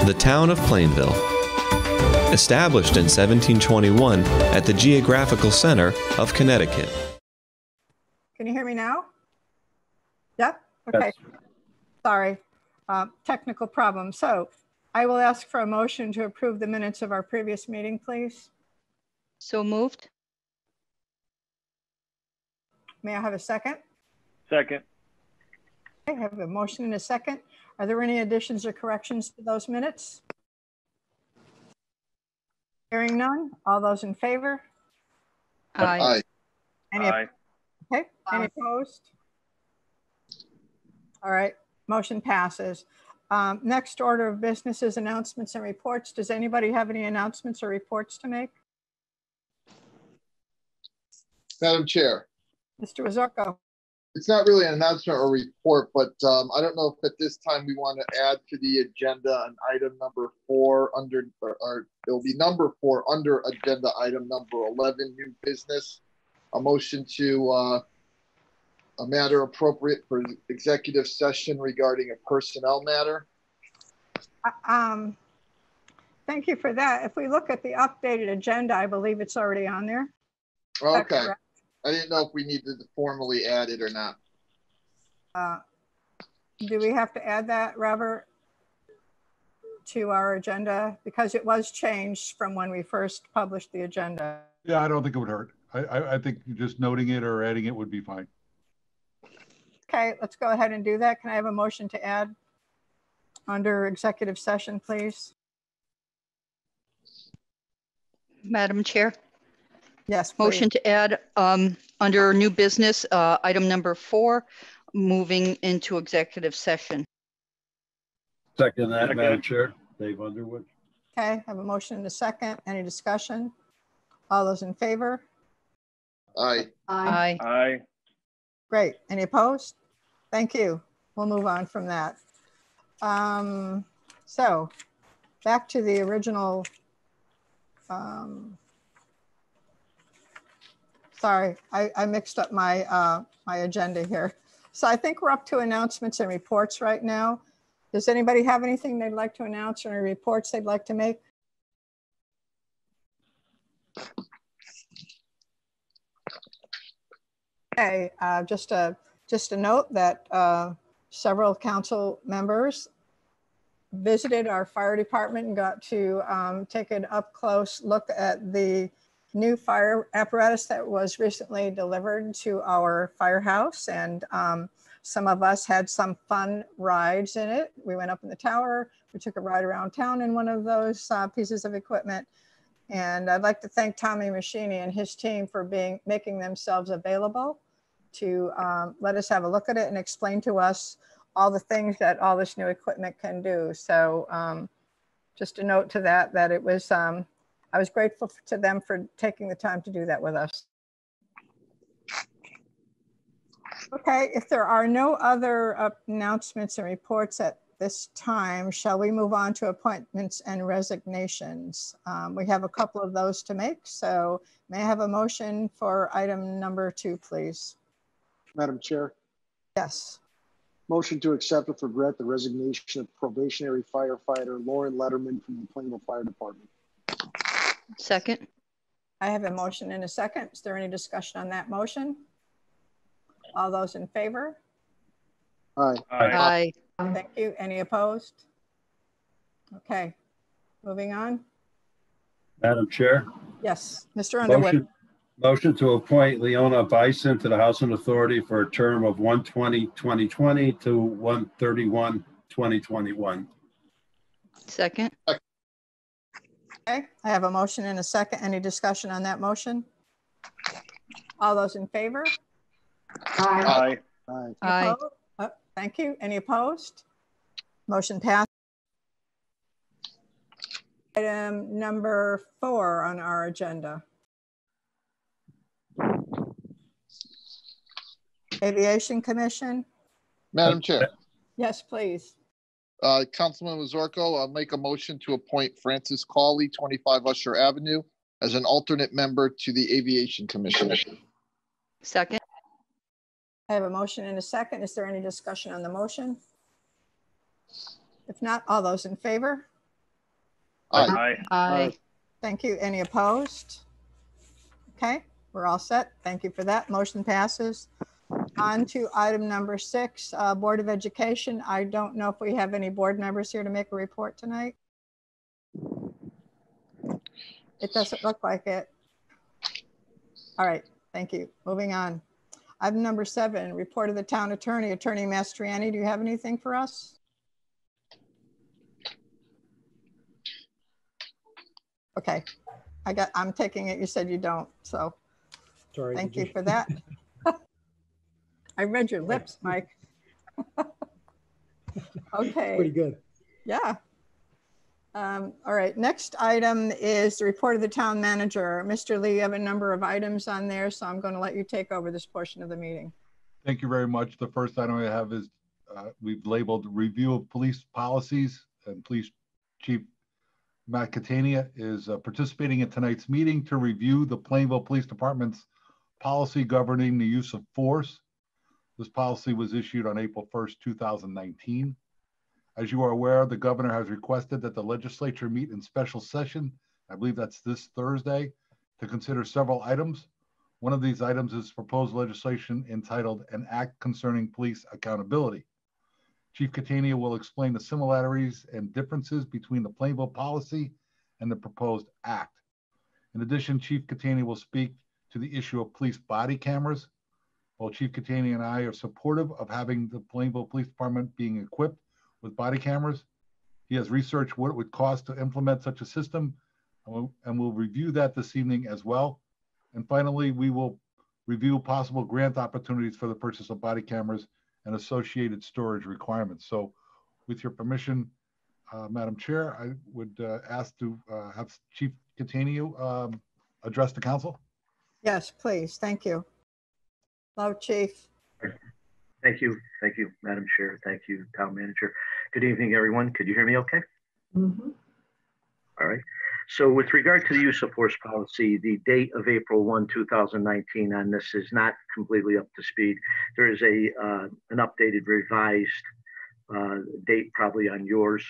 the town of Plainville. Established in 1721 at the geographical center of Connecticut. Can you hear me now? Yep. Okay. Yes. Sorry. Technical problem. So I will ask for a motion to approve the minutes of our previous meeting, please. So moved. May I have a second? Second. I have a motion and a second. Are there any additions or corrections to those minutes? Hearing none. All those in favor? Aye. Any Aye. Okay. Any opposed? All right. Motion passes. Next order of business is announcements and reports. Does anybody have any announcements or reports to make? Madam Chair, Mr. Ozorko. it's not really an announcement or report, but I don't know if at this time we want to add to the agenda an item number 4 under, or it'll be number 4 under agenda item number 11, new business. A motion to a matter appropriate for executive session regarding a personnel matter. Thank you for that. If we look at the updated agenda, I believe it's already on there. Okay. I didn't know if we needed to formally add it or not. Do we have to add that, Robert, to our agenda? Because it was changed from when we first published the agenda. Yeah, I don't think it would hurt. I think just noting it or adding it would be fine. Okay, let's go ahead and do that. Can I have a motion to add under executive session, please? Madam Chair, Yes, please. motion to add under new business, item number 4, moving into executive session. Second that, Madam Chair. Dave Underwood. Okay, I have a motion and a second. Any discussion? All those in favor? Aye. Aye. Aye. Great. Any opposed? Thank you. We'll move on from that. So back to the original. Sorry, I mixed up my my agenda here. So I think we're up to announcements and reports right now. Does anybody have anything they'd like to announce or any reports they'd like to make? Okay, just a note that several council members visited our fire department and got to take an up close look at the new fire apparatus that was recently delivered to our firehouse. And some of us had some fun rides in it. We went up in the tower. We took a ride around town in one of those pieces of equipment. And I'd like to thank Tommy Machini and his team for making themselves available to let us have a look at it and explain to us all the things that all this new equipment can do. So just a note to that it was, I was grateful to them for taking the time to do that with us. Okay, if there are no other announcements and reports at this time, shall we move on to appointments and resignations? We have a couple of those to make. So may I have a motion for item number 2, please? Madam Chair, Yes. motion to accept with regret the resignation of probationary firefighter Lauren Letterman from the Plainville Fire Department. Second. I have a motion and a second. Is there any discussion on that motion? All those in favor? Aye. Aye. Thank you. Any opposed? Okay, moving on. Madam Chair. Yes, Mr. Underwood. Motion to appoint Leona Bison to the Housing Authority for a term of 1/20/2020 to 1/31/2021. Second. Okay, I have a motion and a second. Any discussion on that motion? All those in favor? Aye. Aye. Aye. Thank you. Any opposed? Motion passed. Item number 4 on our agenda. Aviation Commission. Madam Chair, Yes, please. Councilman Ozorko, I'll make a motion to appoint Francis Cawley, 25 Usher Avenue, as an alternate member to the Aviation Commission. Second. I have a motion and a second. Is there any discussion on the motion? If not, all those in favor? Aye. Aye. Thank you. Any opposed? Okay, we're all set. Thank you for that. Motion passes. On to item number 6, Board of Education. I don't know if we have any board members here to make a report tonight. It doesn't look like it. All right, thank you. Moving on. Item number 7, report of the town attorney, Attorney Mastriani. Do you have anything for us? Okay, I'm taking it you said you don't, so Sorry. thank you for that. I read your lips, Mike. Okay. Pretty good. Yeah. All right, next item is the report of the town manager. Mr. Lee, you have a number of items on there, so I'm going to let you take over this portion of the meeting. Thank you very much. The first item I have is we've labeled review of police policies, and Police Chief Matt Catania is participating in tonight's meeting to review the Plainville Police Department's policy governing the use of force. This policy was issued on April 1st, 2019. As you are aware, the governor has requested that the legislature meet in special session, I believe that's this Thursday, to consider several items. One of these items is proposed legislation entitled An Act Concerning Police Accountability. Chief Catania will explain the similarities and differences between the Plainville policy and the proposed act. In addition, Chief Catania will speak to the issue of police body cameras. While Chief Catania and I are supportive of having the Plainville Police Department being equipped with body cameras, he has researched what it would cost to implement such a system, and we'll review that this evening as well. And finally, we will review possible grant opportunities for the purchase of body cameras and associated storage requirements. So with your permission, Madam Chair, I would ask to have Chief Catania address the council. Yes, please. Thank you. Hello, Chief. Thank you, Madam Chair. Thank you, Town Manager. Good evening, everyone. Could you hear me okay? Mm-hmm. All right. So with regard to the use of force policy, the date of April 1, 2019 on this is not completely up to speed. There is an updated revised date probably on yours.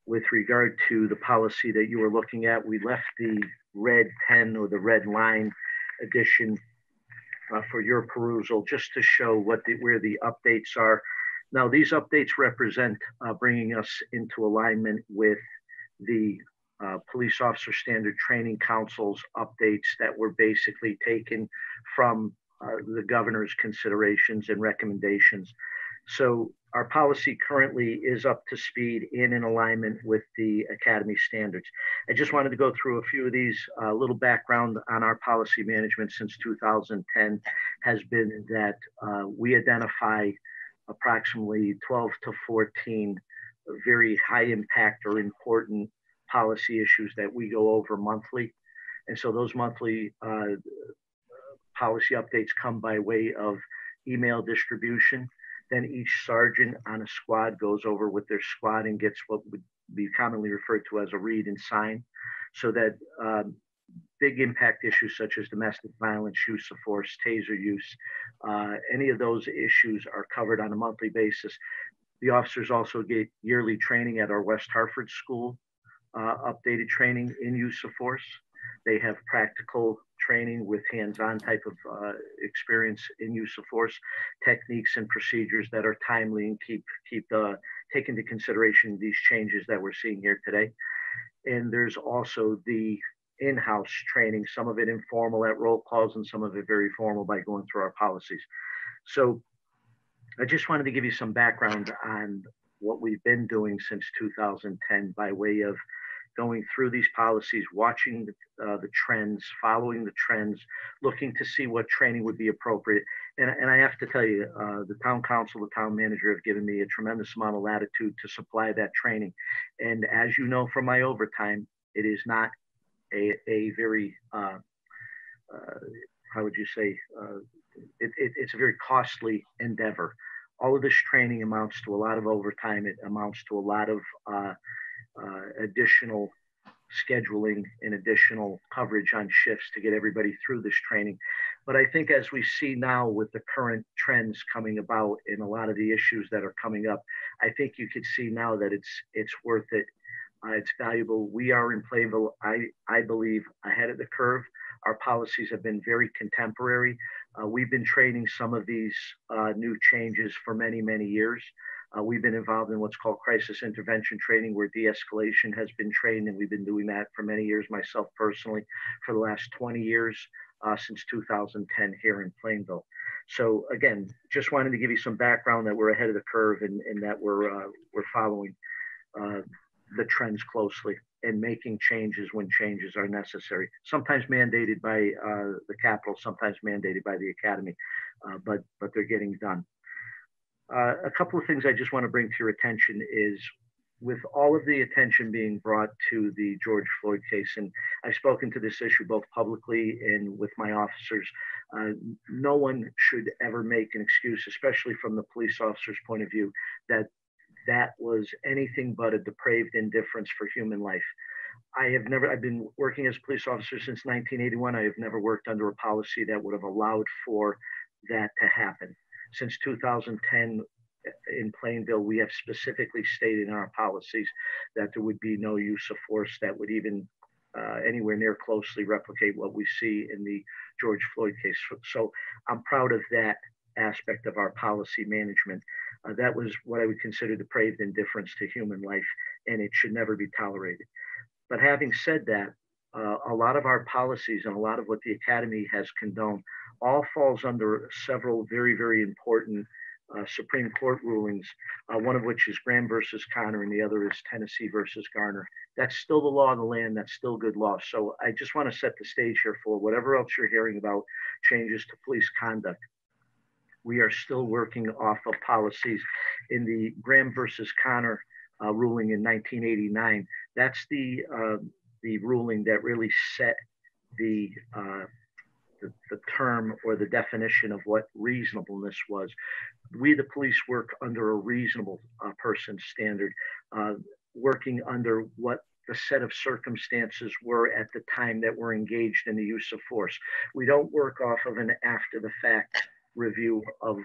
With regard to the policy that you were looking at, we left the red pen or the red line edition for your perusal, just to show where the updates are. Now, these updates represent bringing us into alignment with the Police Officer Standard Training Council's updates that were basically taken from the governor's considerations and recommendations. So our policy currently is up to speed and in alignment with the Academy standards. I just wanted to go through a few of these. Little background on our policy management since 2010 has been that we identify approximately 12 to 14 very high impact or important policy issues that we go over monthly. And so those monthly policy updates come by way of email distribution. Then each sergeant on a squad goes over with their squad and gets what would be commonly referred to as a read and sign, so that big impact issues such as domestic violence, use of force, taser use, any of those issues are covered on a monthly basis. The officers also get yearly training at our West Hartford School, updated training in use of force. They have practical training with hands-on type of experience in use of force, techniques and procedures that are timely and take into consideration these changes that we're seeing here today. And there's also the in-house training, some of it informal at roll calls and some of it very formal by going through our policies. So I just wanted to give you some background on what we've been doing since 2010 by way of going through these policies, watching the trends, following the trends, looking to see what training would be appropriate. And I have to tell you, the town council, the town manager have given me a tremendous amount of latitude to supply that training. And as you know from my overtime, it is not a very, how would you say, it's a very costly endeavor. All of this training amounts to a lot of overtime. It amounts to a lot of additional scheduling and additional coverage on shifts to get everybody through this training. But I think as we see now with the current trends coming about and a lot of the issues that are coming up, I think you could see now that it's worth it It's valuable. We are in Plainville, I believe, ahead of the curve. Our policies have been very contemporary. We've been training some of these new changes for many, many years. We've been involved in what's called crisis intervention training, where de-escalation has been trained, and we've been doing that for many years, myself personally, for the last 20 years, since 2010 here in Plainville. So again, just wanted to give you some background that we're ahead of the curve, and that we're following the trends closely and making changes when changes are necessary. Sometimes mandated by the Capitol, sometimes mandated by the Academy, but they're getting done. A couple of things I just want to bring to your attention is, with all of the attention being brought to the George Floyd case, and I've spoken to this issue both publicly and with my officers, no one should ever make an excuse, especially from the police officer's point of view, that was anything but a depraved indifference for human life. I've been working as a police officer since 1981. I have never worked under a policy that would have allowed for that to happen. Since 2010 in Plainville, we have specifically stated in our policies that there would be no use of force that would even anywhere near closely replicate what we see in the George Floyd case. So I'm proud of that aspect of our policy management. That was what I would consider depraved indifference to human life, and it should never be tolerated. But having said that, a lot of our policies and a lot of what the Academy has condoned all falls under several very, very important Supreme Court rulings, one of which is Graham versus Connor, and the other is Tennessee versus Garner. That's still the law of the land. That's still good law. So I just want to set the stage here for whatever else you're hearing about changes to police conduct. We are still working off of policies in the Graham versus Connor ruling in 1989. That's the ruling that really set the term or the definition of what reasonableness was. We, the police, work under a reasonable person standard, working under what the set of circumstances were at the time that we're engaged in the use of force. We don't work off of an after the fact review of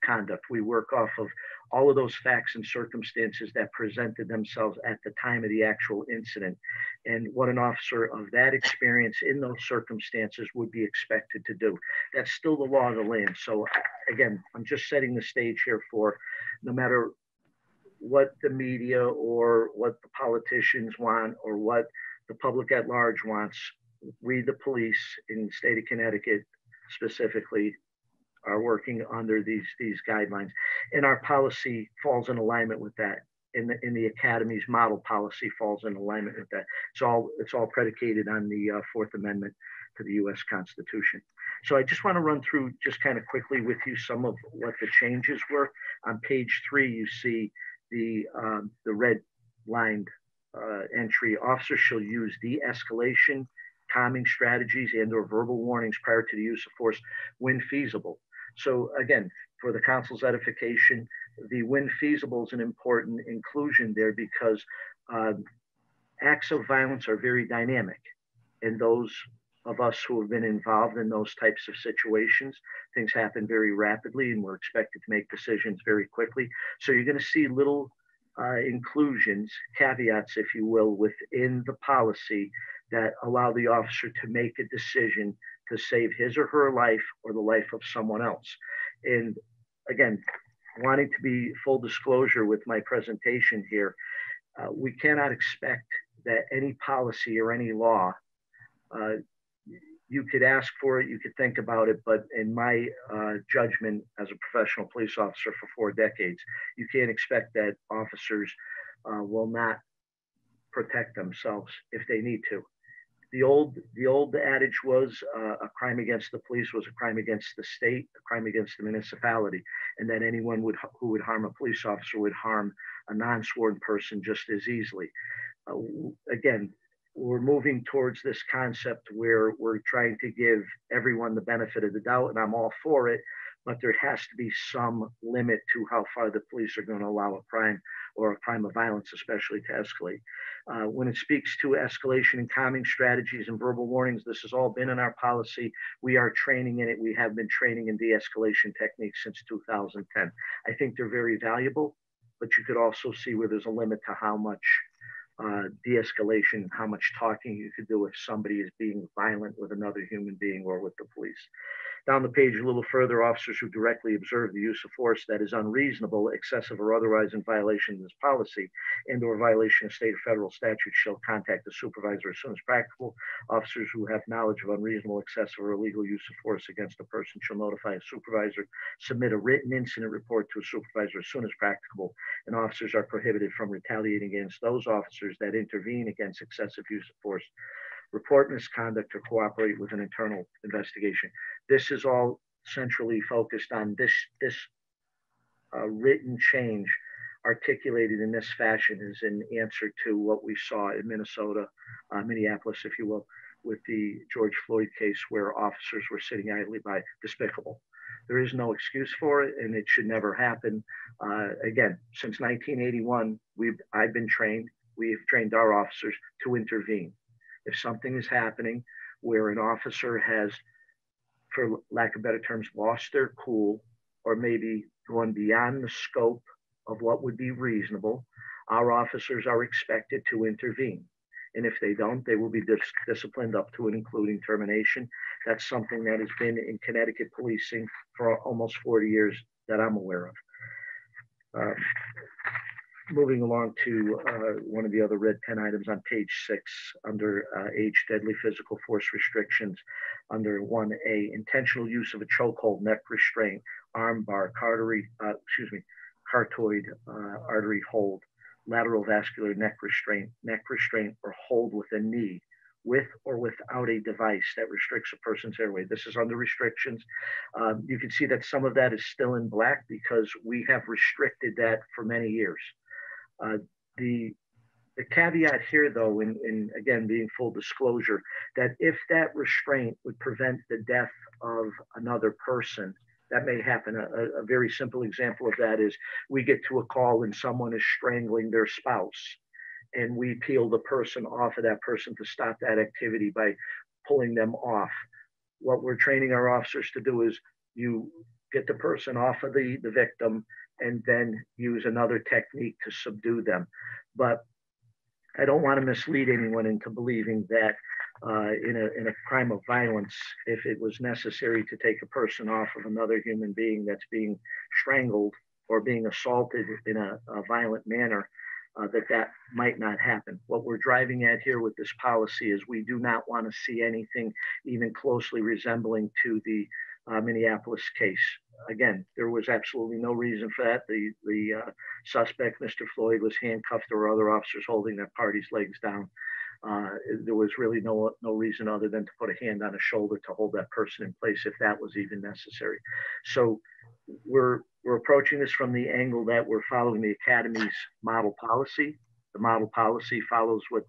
conduct. We work off of all of those facts and circumstances that presented themselves at the time of the actual incident, and what an officer of that experience in those circumstances would be expected to do. That's still the law of the land. So again, I'm just setting the stage here for, no matter what the media or what the politicians want or what the public at large wants, we, the police in the state of Connecticut specifically, are working under these guidelines, and our policy falls in alignment with that. In the Academy's model policy falls in alignment with that. It's all predicated on the Fourth Amendment to the U.S. Constitution. So I just want to run through just kind of quickly with you some of what the changes were. On page 3, you see the red lined entry. Officers shall use de-escalation, calming strategies, and/or verbal warnings prior to the use of force when feasible. So again, for the council's edification, the when feasible is an important inclusion there, because acts of violence are very dynamic. And those of us who have been involved in those types of situations, things happen very rapidly and we're expected to make decisions very quickly. So you're going to see little inclusions, caveats, if you will, within the policy that allow the officer to make a decision to save his or her life or the life of someone else. And again, wanting to be full disclosure with my presentation here, we cannot expect that any policy or any law, you could ask for it, you could think about it, but in my judgment as a professional police officer for 4 decades, you can't expect that officers will not protect themselves if they need to. The old adage was a crime against the police was a crime against the state, a crime against the municipality, and that anyone who would harm a police officer would harm a non-sworn person just as easily. Again, we're moving towards this concept where we're trying to give everyone the benefit of the doubt, and I'm all for it, but there has to be some limit to how far the police are going to allow a crime or a crime of violence, especially to escalate. When it speaks to escalation and calming strategies and verbal warnings, this has all been in our policy. We are training in it. We have been training in de-escalation techniques since 2010. I think they're very valuable, but you could also see where there's a limit to how much de-escalation, how much talking you could do if somebody is being violent with another human being or with the police. Down the page a little further, officers who directly observe the use of force that is unreasonable, excessive, or otherwise in violation of this policy and or violation of state or federal statutes shall contact the supervisor as soon as practical. Officers who have knowledge of unreasonable, excessive, or illegal use of force against a person shall notify a supervisor, submit a written incident report to a supervisor as soon as practicable, and officers are prohibited from retaliating against those officers that intervene against excessive use of force, report misconduct, or cooperate with an internal investigation. This is all centrally focused on this written change articulated in this fashion is in answer to what we saw in Minnesota, Minneapolis, if you will, with the George Floyd case where officers were sitting idly by. Despicable. There is no excuse for it, and it should never happen. Again, since 1981, I've been trained, we've trained our officers to intervene. If something is happening where an officer has, for lack of better terms, lost their cool or maybe gone beyond the scope of what would be reasonable, our officers are expected to intervene. And if they don't, they will be disciplined up to and including termination. That's something that has been in Connecticut policing for almost 40 years that I'm aware of. Moving along to one of the other red pen items on page 6 under age deadly physical force restrictions under 1A, intentional use of a chokehold, neck restraint, arm bar, cartoid artery hold, lateral vascular neck restraint, or hold with a knee, with or without a device that restricts a person's airway. This is under restrictions. You can see that some of that is still in black because we have restricted that for many years. The caveat here, though, in again being full disclosure, that if that restraint would prevent the death of another person, that may happen. A very simple example of that is we get to a call and someone is strangling their spouse, and we peel the person off of that person to stop that activity by pulling them off. What we're training our officers to do is you get the person off of the victim and then use another technique to subdue them. But I don't want to mislead anyone into believing that in a crime of violence, if it was necessary to take a person off of another human being that's being strangled or being assaulted in a violent manner, that might not happen. What we're driving at here with this policy is we do not want to see anything even closely resembling to the Minneapolis case. Again, there was absolutely no reason for that. The suspect, Mr. Floyd, was handcuffed. There were other officers holding that party's legs down. There was really no reason other than to put a hand on a shoulder to hold that person in place if that was even necessary. So we're approaching this from the angle that we're following the Academy's model policy. The model policy follows what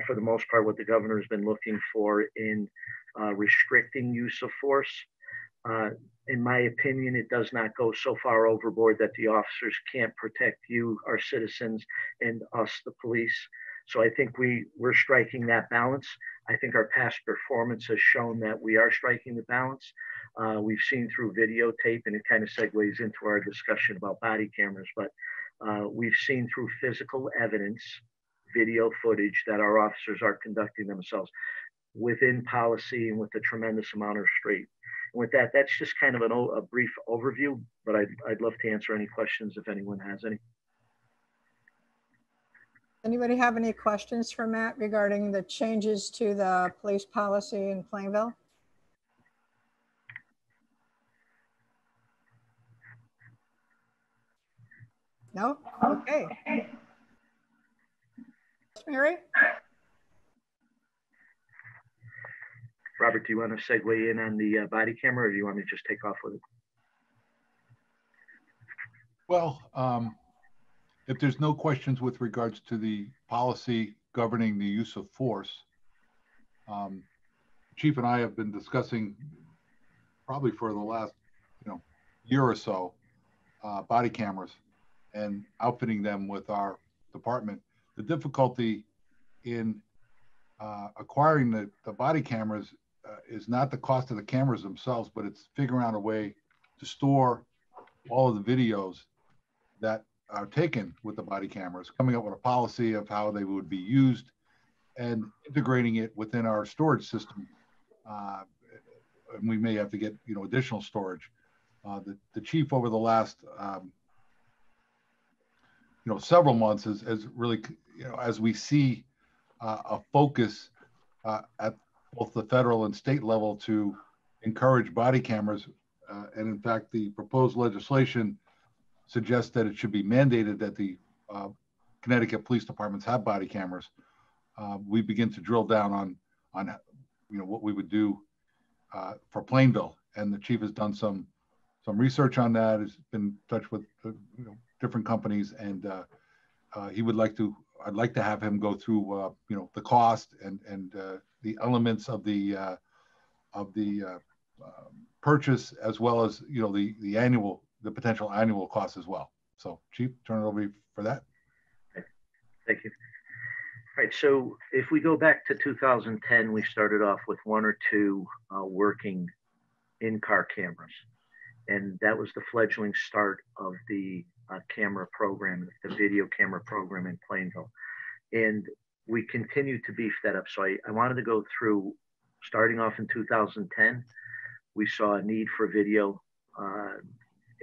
for the most part, what the governor has been looking for in restricting use of force. In my opinion, it does not go so far overboard that the officers can't protect you, our citizens, and us, the police. So I think we're striking that balance. I think our past performance has shown that we are striking the balance. We've seen through videotape, and it kind of segues into our discussion about body cameras, but we've seen through physical evidence, video footage, that our officers are conducting themselves within policy and with a tremendous amount of restraint. And with that, that's just kind of a brief overview, but I'd love to answer any questions if anyone has any. Anybody have any questions for Matt regarding the changes to the police policy in Plainville? No? Okay. Mary? Robert, do you want to segue in on the body camera, or do you want me to just take off with it? Well, if there's no questions with regards to the policy governing the use of force, Chief and I have been discussing probably for the last year or so body cameras and outfitting them with our department. The difficulty in acquiring the body cameras is not the cost of the cameras themselves, but it's figuring out a way to store all of the videos that taken with the body cameras, coming up with a policy of how they would be used and integrating it within our storage system. And we may have to get, additional storage. The chief over the last, several months has really, as we see a focus at both the federal and state level to encourage body cameras. And in fact, the proposed legislation suggests that it should be mandated that the Connecticut police departments have body cameras. We begin to drill down on what we would do for Plainville, and the chief has done some research on that. Has been in touch with different companies, and he would like to. I'd like to have him go through the cost and the elements of the purchase, as well as the potential annual cost as well. So, Chief, turn it over to you for that. Thank you. All right, so if we go back to 2010, we started off with one or two working in-car cameras. And that was the fledgling start of the camera program, the video camera program in Plainville. And we continued to beef that up. So I wanted to go through, starting off in 2010, we saw a need for video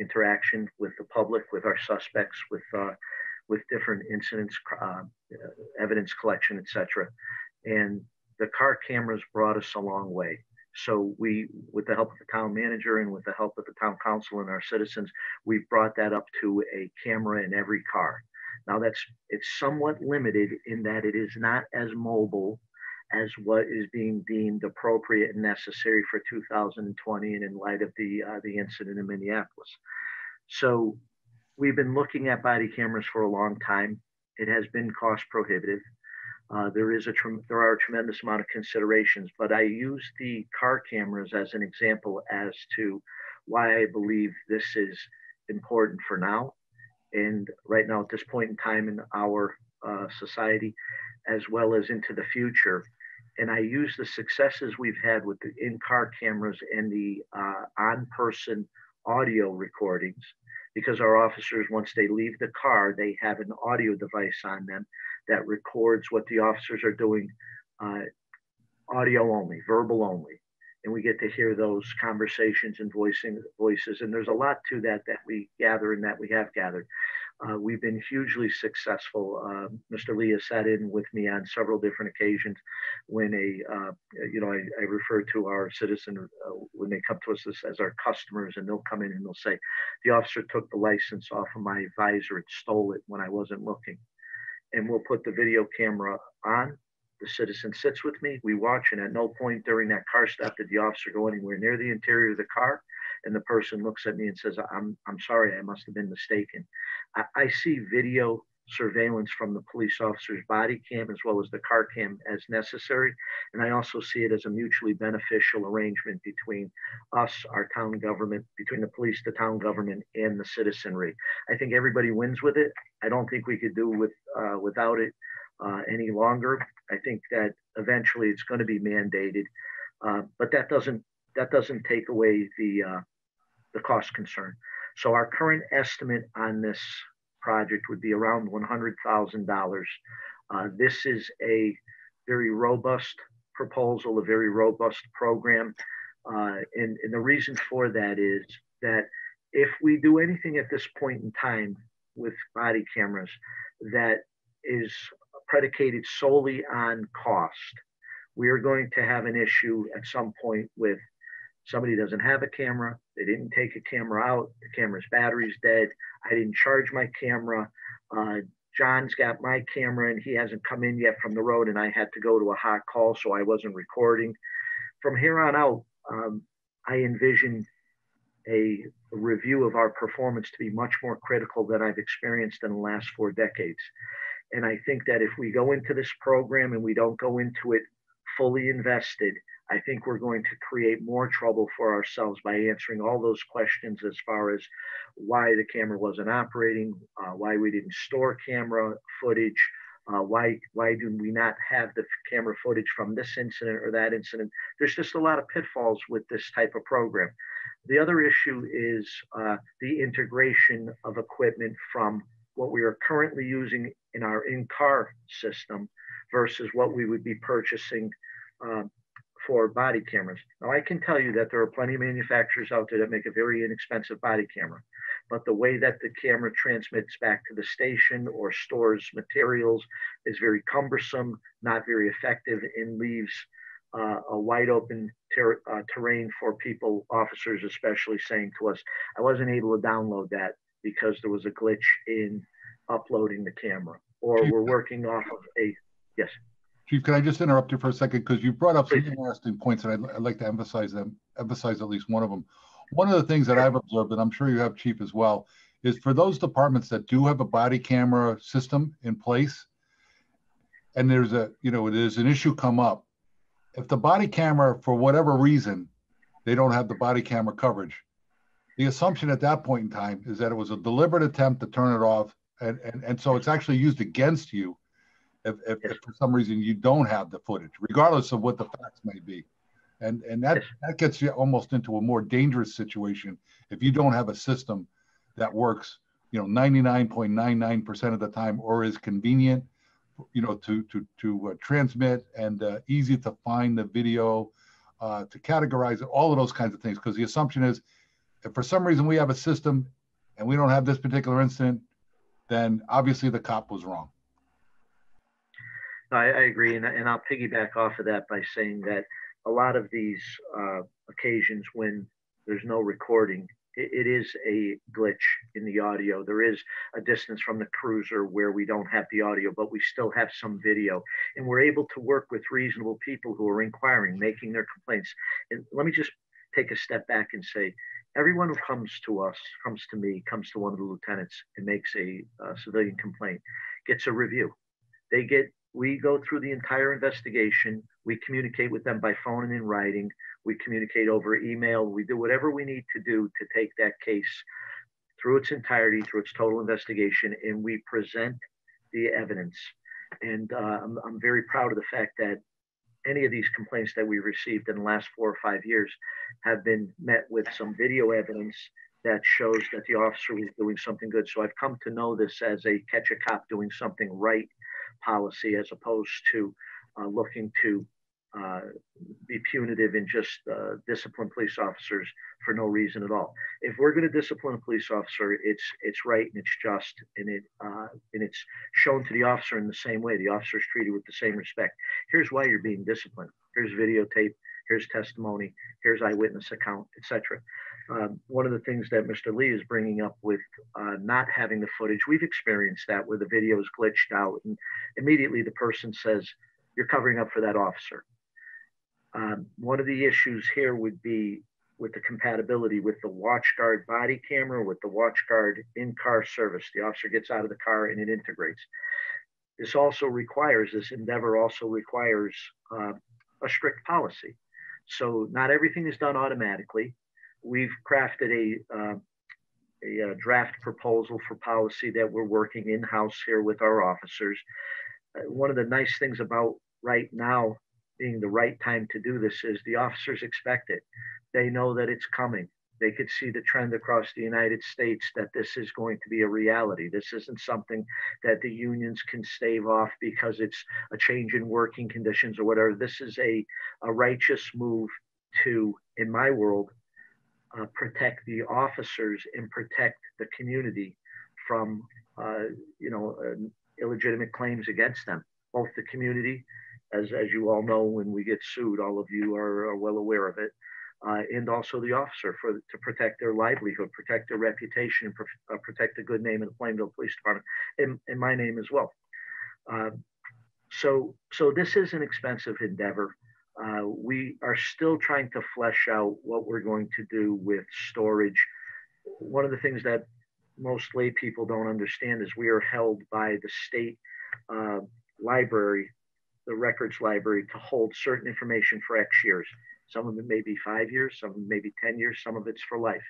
interaction with the public, with our suspects, with different incidents, evidence collection, etc. And the car cameras brought us a long way. So we, with the help of the town manager and with the help of the town council and our citizens, we've brought that up to a camera in every car. Now it's somewhat limited in that it is not as mobile as what is being deemed appropriate and necessary for 2020 and in light of the incident in Minneapolis. So we've been looking at body cameras for a long time. It has been cost prohibitive. There are a tremendous amount of considerations, but I use the car cameras as an example as to why I believe this is important for now. And right now at this point in time in our society, as well as into the future. And I use the successes we've had with the in-car cameras and the on-person audio recordings, because our officers, once they leave the car, they have an audio device on them that records what the officers are doing, audio only, verbal only. And we get to hear those conversations and voices. And there's a lot to that we gather and that we have gathered. We've been hugely successful. Mr. Lee has sat in with me on several different occasions when I refer to our citizen when they come to us as our customers, and they'll come in and they'll say, the officer took the license off of my visor and stole it when I wasn't looking. And we'll put the video camera on. The citizen sits with me, we watch, and at no point during that car stop did the officer go anywhere near the interior of the car. And the person looks at me and says, I'm sorry, I must have been mistaken. I see video surveillance from the police officer's body cam as well as the car cam as necessary. And I also see it as a mutually beneficial arrangement between us, our town government, between the police, the town government, and the citizenry. I think everybody wins with it. I don't think we could do without it any longer. I think that eventually it's going to be mandated, but that doesn't take away the cost concern. So our current estimate on this project would be around $100,000. This is a very robust proposal, a very robust program. And the reason for that is that if we do anything at this point in time with body cameras that is predicated solely on cost, we are going to have an issue at some point with somebody doesn't have a camera, they didn't take a camera out, the camera's battery's dead, I didn't charge my camera, John's got my camera and he hasn't come in yet from the road and I had to go to a hot call, so I wasn't recording. From here on out, I envision a review of our performance to be much more critical than I've experienced in the last 4 decades. And I think that if we go into this program and we don't go into it fully invested, I think we're going to create more trouble for ourselves by answering all those questions as far as why the camera wasn't operating, why we didn't store camera footage, why do we not have the camera footage from this incident or that incident. There's just a lot of pitfalls with this type of program. The other issue is the integration of equipment from what we are currently using in our in-car system versus what we would be purchasing for body cameras. Now, I can tell you that there are plenty of manufacturers out there that make a very inexpensive body camera, but the way that the camera transmits back to the station or stores materials is very cumbersome, not very effective, and leaves a wide open terrain for people, officers especially, saying to us, I wasn't able to download that because there was a glitch in uploading the camera, or Chief, we're working off of a, yes. Chief, can I just interrupt you for a second? Because you brought up some Please. interesting points, and I'd like to emphasize at least one of them. One of the things that I've observed, and I'm sure you have, Chief, as well, is for those departments that do have a body camera system in place, and there's an issue come up, if the body camera, for whatever reason, they don't have the body camera coverage, the assumption at that point in time is that it was a deliberate attempt to turn it off, and so it's actually used against you if for some reason you don't have the footage, regardless of what the facts may be. And that gets you almost into a more dangerous situation if you don't have a system that works, 99.99% of the time, or is convenient, to transmit, and easy to find the video, to categorize it, all of those kinds of things. Because the assumption is, if for some reason we have a system and we don't have this particular incident, then obviously the cop was wrong. I agree, and I'll piggyback off of that by saying that a lot of these occasions when there's no recording, it is a glitch in the audio. There is a distance from the cruiser where we don't have the audio, but we still have some video. And we're able to work with reasonable people who are inquiring, making their complaints. And let me just take a step back and say, everyone who comes to us, comes to me, comes to one of the lieutenants and makes a civilian complaint, gets a review. We go through the entire investigation. We communicate with them by phone and in writing. We communicate over email. We do whatever we need to do to take that case through its entirety, through its total investigation, and we present the evidence. And I'm very proud of the fact that any of these complaints that we received in the last 4 or 5 years have been met with some video evidence that shows that the officer was doing something good. So I've come to know this as a catch a cop doing something right policy, as opposed to looking to be punitive and just discipline police officers for no reason at all. If we're going to discipline a police officer, it's right and it's just, and it's shown to the officer in the same way. The officer is treated with the same respect. Here's why you're being disciplined. Here's videotape. Here's testimony. Here's eyewitness account, etc. One of the things that Mr. Lee is bringing up with not having the footage, we've experienced that where the video is glitched out, and immediately the person says, "You're covering up for that officer." One of the issues here would be with the compatibility with the watch guard body camera, with the watch guard in-car service. The officer gets out of the car and it integrates. This endeavor also requires a strict policy. So not everything is done automatically. We've crafted a draft proposal for policy that we're working in-house here with our officers. One of the nice things about right now being the right time to do this is the officers expect it. They know that it's coming. They could see the trend across the United States that this is going to be a reality. This isn't something that the unions can stave off because it's a change in working conditions or whatever. This is a righteous move to, in my world, protect the officers and protect the community from illegitimate claims against them. Both the community, as you all know, when we get sued, all of you are well aware of it, and also the officer to protect their livelihood, protect their reputation, protect the good name of the Plainville Police Department, and my name as well. So this is an expensive endeavor. We are still trying to flesh out what we're going to do with storage. One of the things that most lay people don't understand is we are held by the state library, the records library, to hold certain information for X years. Some of it may be 5 years, some of it may be 10 years, some of it's for life.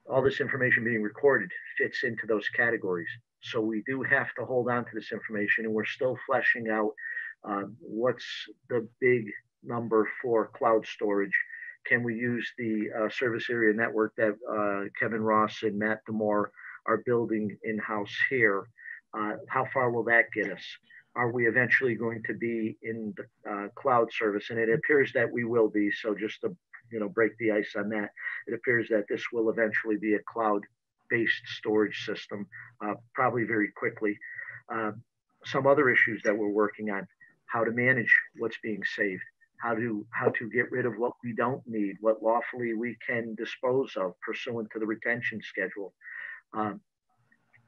All this information being recorded fits into those categories. So we do have to hold on to this information, and we're still fleshing out what's the big number for cloud storage. Can we use the service area network that Kevin Ross and Matt Demore are building in-house here. How far will that get us? Are we eventually going to be in the cloud service? And it appears that we will be. So just to break the ice on that, it appears that this will eventually be a cloud-based storage system, probably very quickly. Some other issues that we're working on: how to manage what's being saved, how to get rid of what we don't need, what lawfully we can dispose of pursuant to the retention schedule.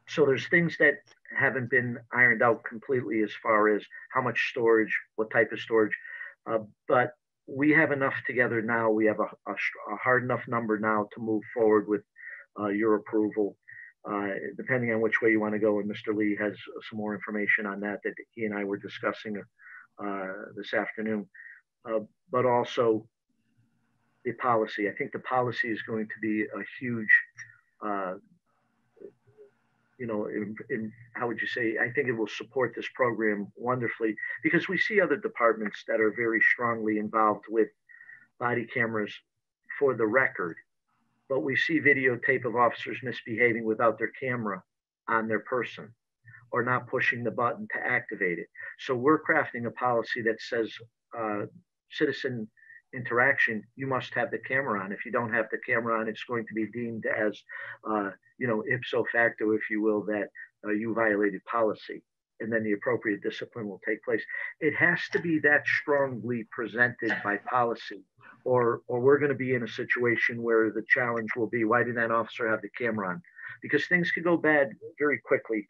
So there's things that haven't been ironed out completely as far as how much storage, what type of storage, but we have enough together now. We have a hard enough number now to move forward with your approval, depending on which way you want to go. And Mr. Lee has some more information on that he and I were discussing this afternoon. But also the policy. I think the policy is going to be a huge, how would you say, I think it will support this program wonderfully, because we see other departments that are very strongly involved with body cameras for the record, but we see videotape of officers misbehaving without their camera on their person or not pushing the button to activate it. So we're crafting a policy that says, citizen interaction, you must have the camera on. If you don't have the camera on, it's going to be deemed as, ipso facto, if you will, that you violated policy, and then the appropriate discipline will take place. It has to be that strongly presented by policy, or we're going to be in a situation where the challenge will be, why did that officer have the camera on? Because things could go bad very quickly.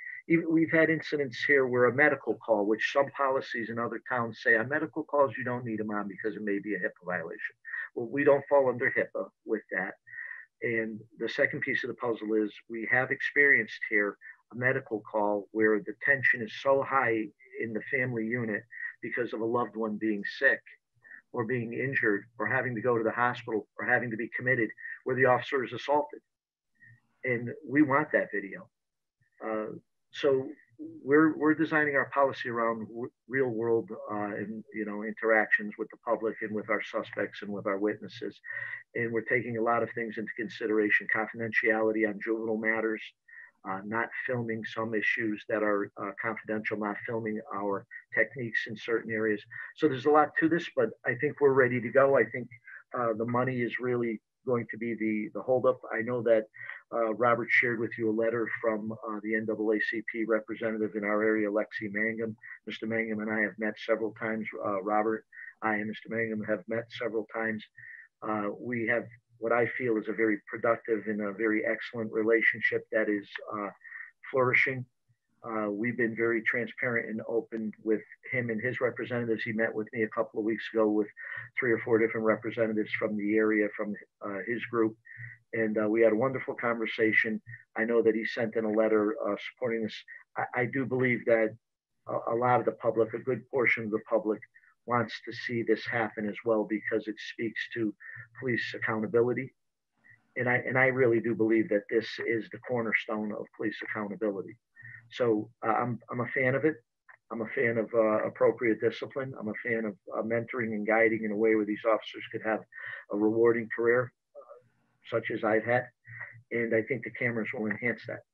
We've had incidents here where a medical call, which some policies in other towns say on medical calls, you don't need them on because it may be a HIPAA violation. Well, we don't fall under HIPAA with that. And the second piece of the puzzle is we have experienced here a medical call where the tension is so high in the family unit because of a loved one being sick or being injured or having to go to the hospital or having to be committed, where the officer is assaulted. And we want that video. So we're designing our policy around real world interactions with the public and with our suspects and with our witnesses. And we're taking a lot of things into consideration: confidentiality on juvenile matters, not filming some issues that are confidential, not filming our techniques in certain areas. So there's a lot to this, but I think we're ready to go. I think the money is really going to be the holdup. I know that Robert shared with you a letter from the NAACP representative in our area, Lexi Mangum. Mr. Mangum and I have met several times. Robert, I and Mr. Mangum have met several times. We have what I feel is a very productive and a very excellent relationship that is flourishing. We've been very transparent and open with him and his representatives. He met with me a couple of weeks ago with 3 or 4 different representatives from the area, from his group. And we had a wonderful conversation. I know that he sent in a letter supporting this. I do believe that a lot of the public, a good portion of the public, wants to see this happen as well, because it speaks to police accountability. And I really do believe that this is the cornerstone of police accountability. So I'm a fan of it. I'm a fan of appropriate discipline. I'm a fan of mentoring and guiding in a way where these officers could have a rewarding career, such as I've had. And I think the cameras will enhance that.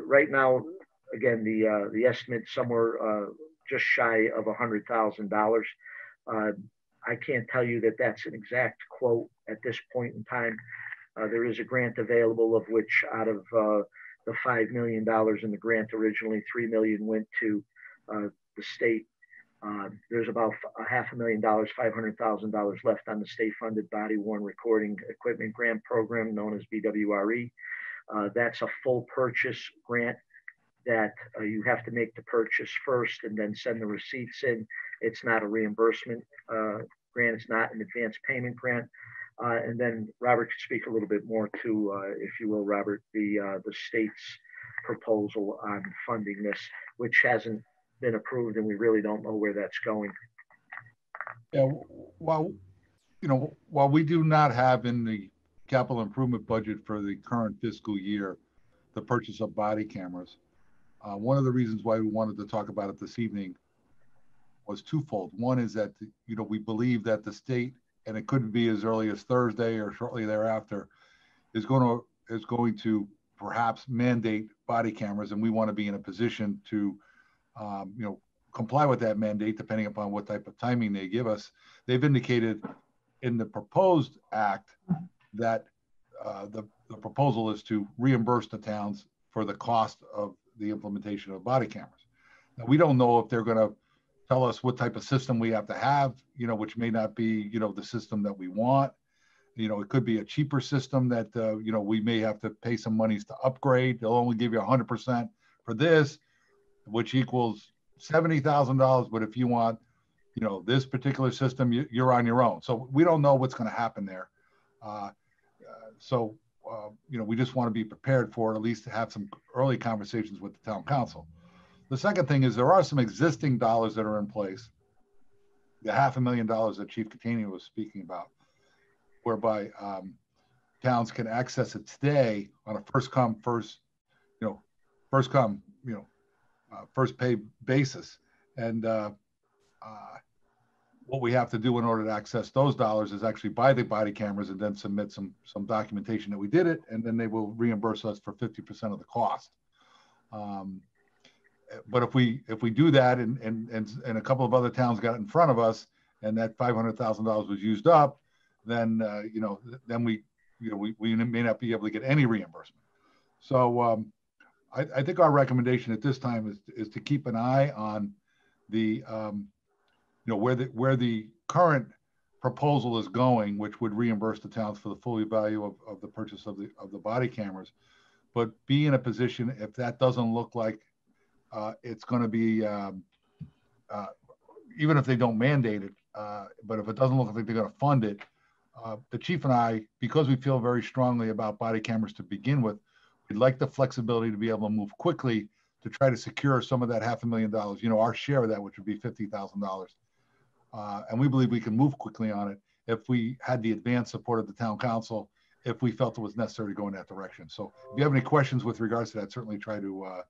Right now, again, the estimate somewhere just shy of $100,000. I can't tell you that that's an exact quote at this point in time. There is a grant available, of which out of the $5 million in the grant originally, $3 million went to the state. There's about $500,000, $500,000 left on the state-funded body-worn recording equipment grant program known as BWRE. That's a full purchase grant that you have to make the purchase first and then send the receipts in. It's not a reimbursement grant. It's not an advance payment grant. And then Robert could speak a little bit more to, if you will, Robert, the state's proposal on funding this, which hasn't been approved, and we really don't know where that's going. Yeah, while we do not have in the capital improvement budget for the current fiscal year the purchase of body cameras, one of the reasons why we wanted to talk about it this evening was twofold. One is that we believe that the state, and it could be as early as Thursday or shortly thereafter, is going to perhaps mandate body cameras, and we want to be in a position to, comply with that mandate depending upon what type of timing they give us. They've indicated in the proposed act that the proposal is to reimburse the towns for the cost of the implementation of body cameras. Now, we don't know if they're going to tell us what type of system we have to have, which may not be, the system that we want. It could be a cheaper system that, we may have to pay some monies to upgrade. They'll only give you 100% for this, which equals $70,000. But if you want, this particular system, you're on your own. So we don't know what's going to happen there. We just want to be prepared for it, at least to have some early conversations with the town council. The second thing is there are some existing dollars that are in place. The $500,000 that Chief Catania was speaking about, whereby towns can access it today on a first pay basis. And what we have to do in order to access those dollars is actually buy the body cameras and then submit some documentation that we did it, and then they will reimburse us for 50% of the cost. But if we do that and a couple of other towns got in front of us and that $500,000 was used up, then then we may not be able to get any reimbursement. So I think our recommendation at this time is to keep an eye on the where the current proposal is going, which would reimburse the towns for the full value of the purchase of the body cameras, but be in a position if that doesn't look like it's going to be even if they don't mandate it, but if it doesn't look like they're going to fund it, the chief and I, because we feel very strongly about body cameras to begin with, we'd like the flexibility to be able to move quickly to try to secure some of that $500,000, our share of that, which would be $50,000. And we believe we can move quickly on it if we had the advanced support of the town council, if we felt it was necessary to go in that direction. So if you have any questions with regards to that, certainly try to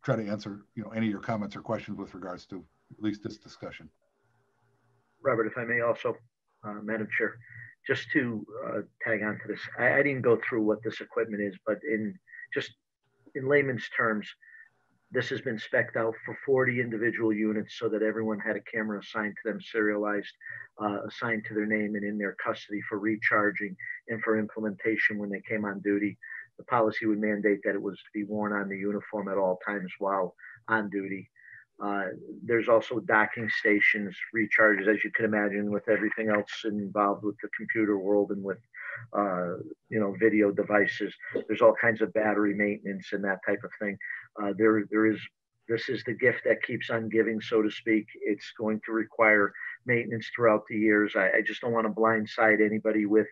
try to answer, any of your comments or questions with regards to at least this discussion. Robert, if I may also, Madam Chair, just to tag on to this, I didn't go through what this equipment is, but in layman's terms, this has been spec'd out for 40 individual units so that everyone had a camera assigned to them, serialized, assigned to their name and in their custody for recharging and for implementation when they came on duty. The policy would mandate that it was to be worn on the uniform at all times while on duty. There's also docking stations, recharges, as you can imagine, with everything else involved with the computer world and with, video devices. There's all kinds of battery maintenance and that type of thing. This is the gift that keeps on giving, so to speak. It's going to require maintenance throughout the years. I just don't want to blindside anybody with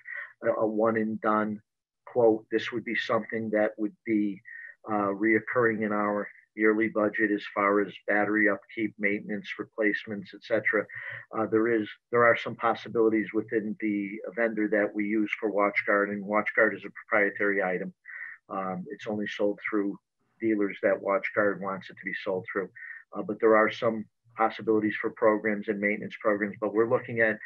a one and done quote. This would be something that would be reoccurring in our yearly budget as far as battery upkeep, maintenance, replacements, etc. There are some possibilities within the vendor that we use for WatchGuard, and WatchGuard is a proprietary item. It's only sold through dealers that WatchGuard wants it to be sold through. But there are some possibilities for programs and maintenance programs, but we're looking at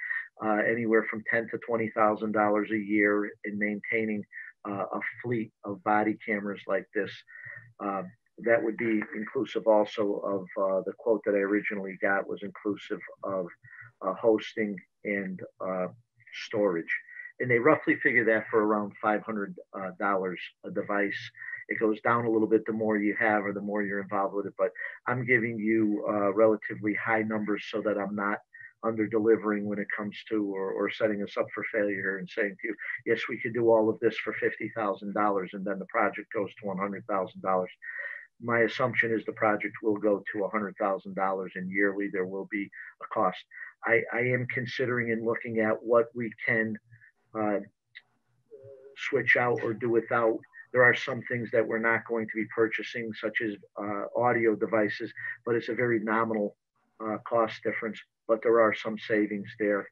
anywhere from $10,000 to $20,000 a year in maintaining a fleet of body cameras like this. That would be inclusive also of the quote that I originally got was inclusive of hosting and storage. And they roughly figure that for around $500 a device. It goes down a little bit the more you have or the more you're involved with it, but I'm giving you relatively high numbers so that I'm not under delivering when it comes to or setting us up for failure and saying to you, yes, we could do all of this for $50,000 and then the project goes to $100,000. My assumption is the project will go to $100,000 and yearly there will be a cost. I am considering and looking at what we can switch out or do without. There are some things that we're not going to be purchasing, such as audio devices, but it's a very nominal cost difference, but there are some savings there.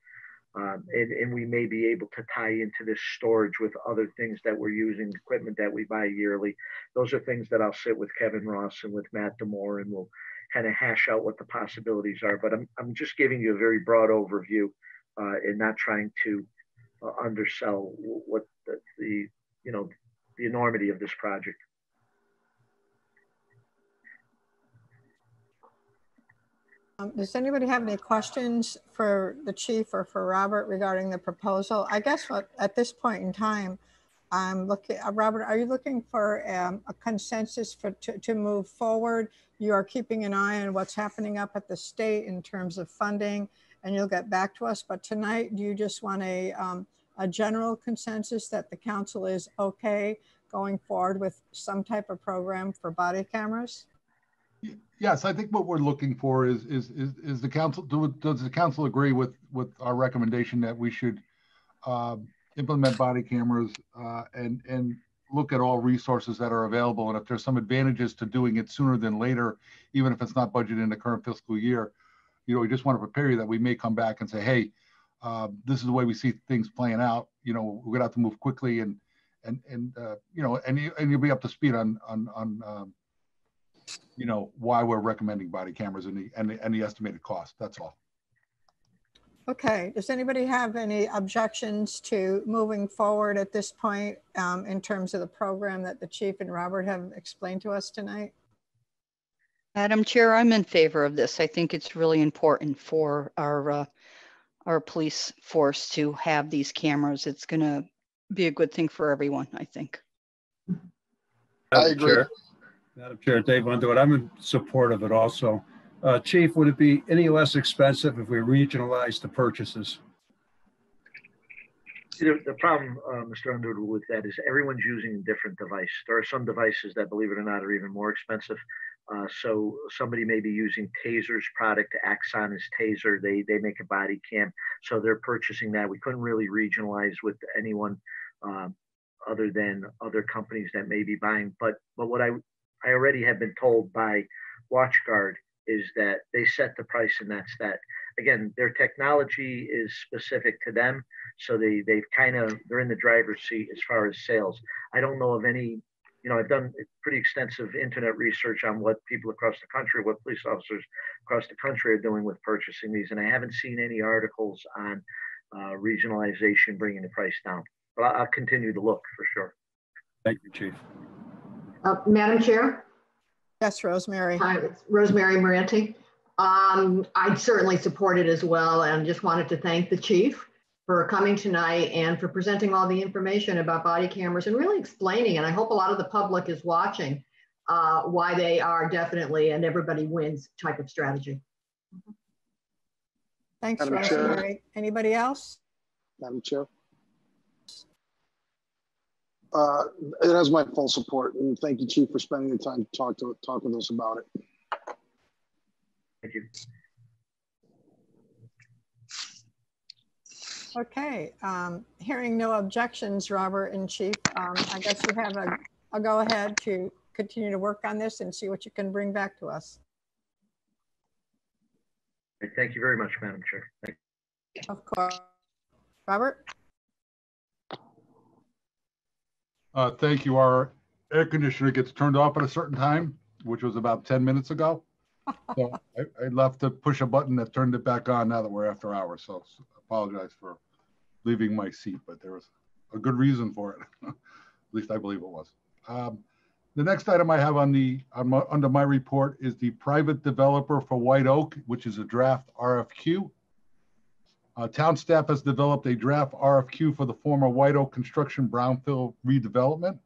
And we may be able to tie into this storage with other things that we're using, equipment that we buy yearly. Those are things that I'll sit with Kevin Ross and with Matt Demore, and we'll kind of hash out what the possibilities are. But I'm just giving you a very broad overview and not trying to undersell what the enormity of this project. Does anybody have any questions for the chief or for Robert regarding the proposal? I guess at this point in time, I'm looking, Robert, are you looking for a consensus to move forward? You are keeping an eye on what's happening up at the state in terms of funding, and you'll get back to us. But tonight, do you just want a general consensus that the council is okay going forward with some type of program for body cameras? Yes, I think what we're looking for is the council, does the council agree with our recommendation that we should implement body cameras and look at all resources that are available, and if there's some advantages to doing it sooner than later, even if it's not budgeted in the current fiscal year, we just want to prepare you that we may come back and say, hey, this is the way we see things playing out. We're gonna have to move quickly and you'll be up to speed on why we're recommending body cameras and the estimated cost. That's all. Okay. Does anybody have any objections to moving forward at this point in terms of the program that the chief and Robert have explained to us tonight? Madam Chair, I'm in favor of this. I think it's really important for our police force to have these cameras. It's going to be a good thing for everyone, I think. I agree. Madam Chair, Dave Underwood, I'm in support of it also. Chief, would it be any less expensive if we regionalize the purchases? The problem, Mr. Underwood, with that is everyone's using a different device. There are some devices that, believe it or not, are even more expensive. So somebody may be using Taser's product. Axon is Taser. They make a body cam. So they're purchasing that. We couldn't really regionalize with anyone other than other companies that may be buying. But what I already have been told by WatchGuard is that they set the price, and that's that. Again, their technology is specific to them, so they're in the driver's seat as far as sales. I don't know of any, I've done pretty extensive internet research on what people across the country, what police officers across the country are doing with purchasing these, and I haven't seen any articles on regionalization bringing the price down. But I'll continue to look for sure. Thank you, Chief. Madam Chair? Yes, Rosemary. Hi, it's Rosemary Moranti. I certainly support it as well, and just wanted to thank the chief for coming tonight and for presenting all the information about body cameras and really explaining, and I hope a lot of the public is watching, why they are definitely an everybody wins type of strategy. Thanks, Madam Rosemary. Chair. Anybody else? Madam Chair. It has my full support, and thank you, Chief, for spending the time to talk with us about it. Thank you. Okay, hearing no objections, Robert and Chief, I guess you have a go ahead to continue to work on this and see what you can bring back to us. Thank you very much, Madam Chair. Thank you. Of course. Robert? Thank you. Our air conditioner gets turned off at a certain time, which was about 10 minutes ago. So I left to push a button that turned it back on now that we're after hours. So apologize for leaving my seat, but there was a good reason for it. At least I believe it was. The next item I have under my report is the private developer for White Oak, which is a draft RFQ. Town staff has developed a draft RFQ for the former White Oak Construction Brownfield redevelopment.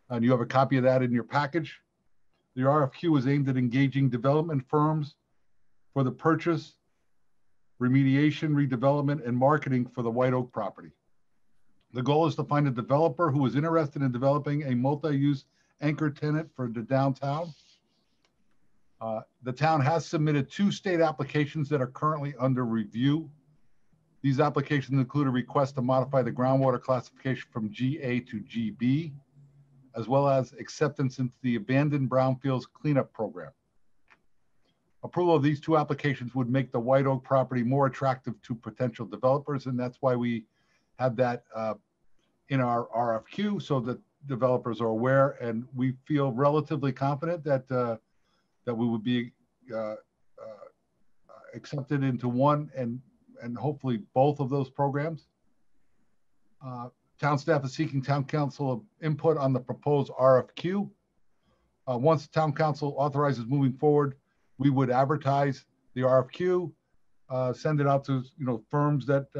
And you have a copy of that in your package. The RFQ is aimed at engaging development firms for the purchase, remediation, redevelopment, and marketing for the White Oak property. The goal is to find a developer who is interested in developing a multi-use anchor tenant for the downtown. The town has submitted 2 state applications that are currently under review. These applications include a request to modify the groundwater classification from GA to GB, as well as acceptance into the Abandoned Brownfields Cleanup Program. Approval of these 2 applications would make the White Oak property more attractive to potential developers, and that's why we have that in our RFQ so that developers are aware, and we feel relatively confident that that we would be accepted into one and and hopefully both of those programs. Town staff is seeking town council input on the proposed RFQ. Once town council authorizes moving forward, we would advertise the RFQ, send it out to firms that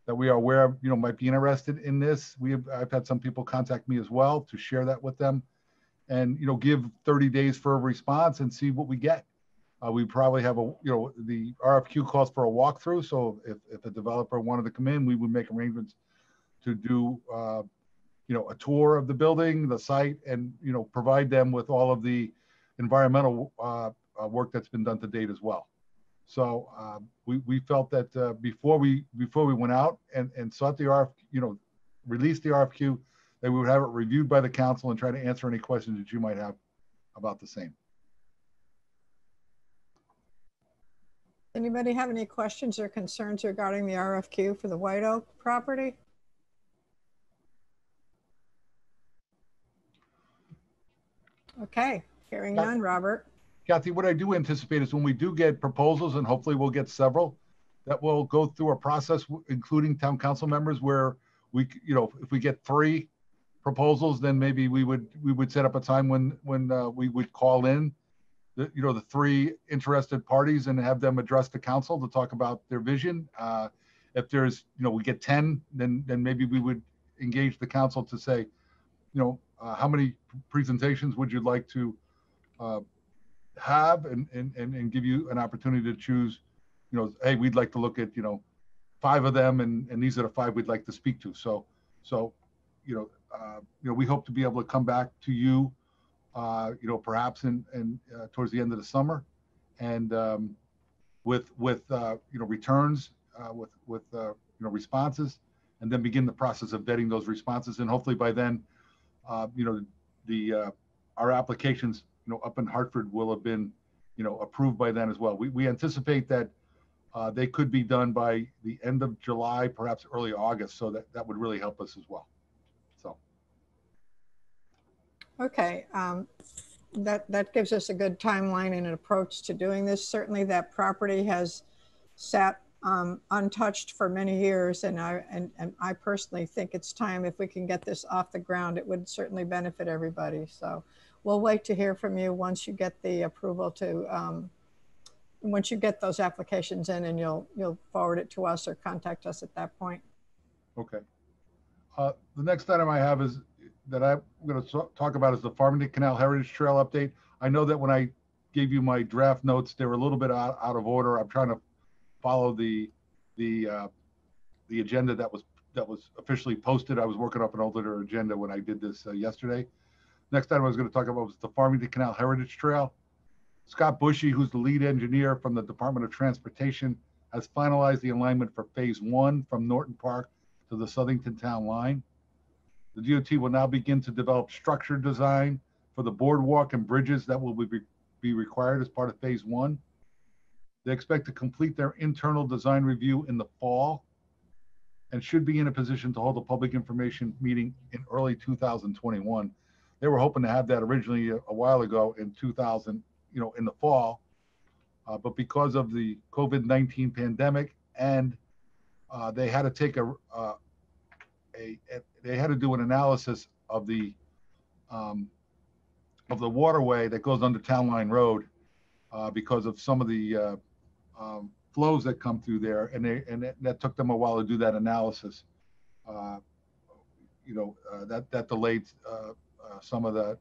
that we are aware of, might be interested in this. I've had some people contact me as well to share that with them, and give 30 days for a response and see what we get. We probably have the RFQ calls for a walkthrough. So if a developer wanted to come in, we would make arrangements to do a tour of the building, the site, and provide them with all of the environmental work that's been done to date as well. So we felt that before we went out and sought the RFQ, released the RFQ, that we would have it reviewed by the council and try to answer any questions that you might have about the same. Anybody have any questions or concerns regarding the RFQ for the White Oak property? Okay, hearing none, Robert. Kathy, what I do anticipate is when we do get proposals, and hopefully we'll get several, that we'll go through a process, including town council members, where we, if we get 3 proposals, then maybe we would set up a time when we would call in the 3 interested parties and have them address the council to talk about their vision. If there's, we get 10, then maybe we would engage the council to say, how many presentations would you like to have, and give you an opportunity to choose, hey, we'd like to look at, 5 of them, and these are the 5 we'd like to speak to. So we hope to be able to come back to you, perhaps towards the end of the summer, and with returns, with responses, and then begin the process of vetting those responses. And hopefully by then, our applications, up in Hartford will have been, approved by then as well. We anticipate that they could be done by the end of July, perhaps early August. So that would really help us as well. So. Okay, that gives us a good timeline and an approach to doing this. Certainly that property has sat untouched for many years, and I personally think it's time, if we can get this off the ground, it would certainly benefit everybody. So we'll wait to hear from you once you get the approval to, once you get those applications in, and you'll forward it to us or contact us at that point. Okay. The next item I have is that I'm going to talk about is the Farmington Canal Heritage Trail update. I know that when I gave you my draft notes, they were a little bit out of order. I'm trying to follow the agenda that was officially posted. I was working up an older agenda when I did this yesterday. Next item I was going to talk about was the Farmington Canal Heritage Trail. Scott Bushy, who's the lead engineer from the Department of Transportation, has finalized the alignment for phase 1 from Norton Park to the Southington Town line. The DOT will now begin to develop structure design for the boardwalk and bridges that will be required as part of phase 1. They expect to complete their internal design review in the fall and should be in a position to hold a public information meeting in early 2021. They were hoping to have that originally a while ago in in the fall, but because of the COVID-19 pandemic, and they had to take they had to do an analysis of the waterway that goes under Town Line Road because of some of the flows that come through there, and that took them a while to do that analysis. That delayed some of that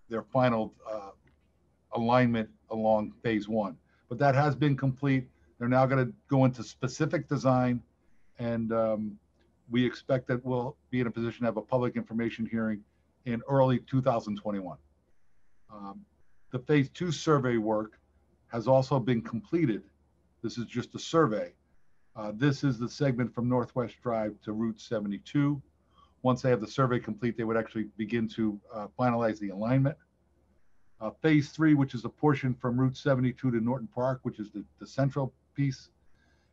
their final alignment along phase 1, but that has been complete. They're now going to go into specific design, and we expect that we'll be in a position to have a public information hearing in early 2021. The phase 2 survey work has also been completed. This is just a survey. This is the segment from Northwest Drive to Route 72. Once they have the survey complete, they would actually begin to finalize the alignment. Phase 3, which is a portion from Route 72 to Norton Park, which is the central piece,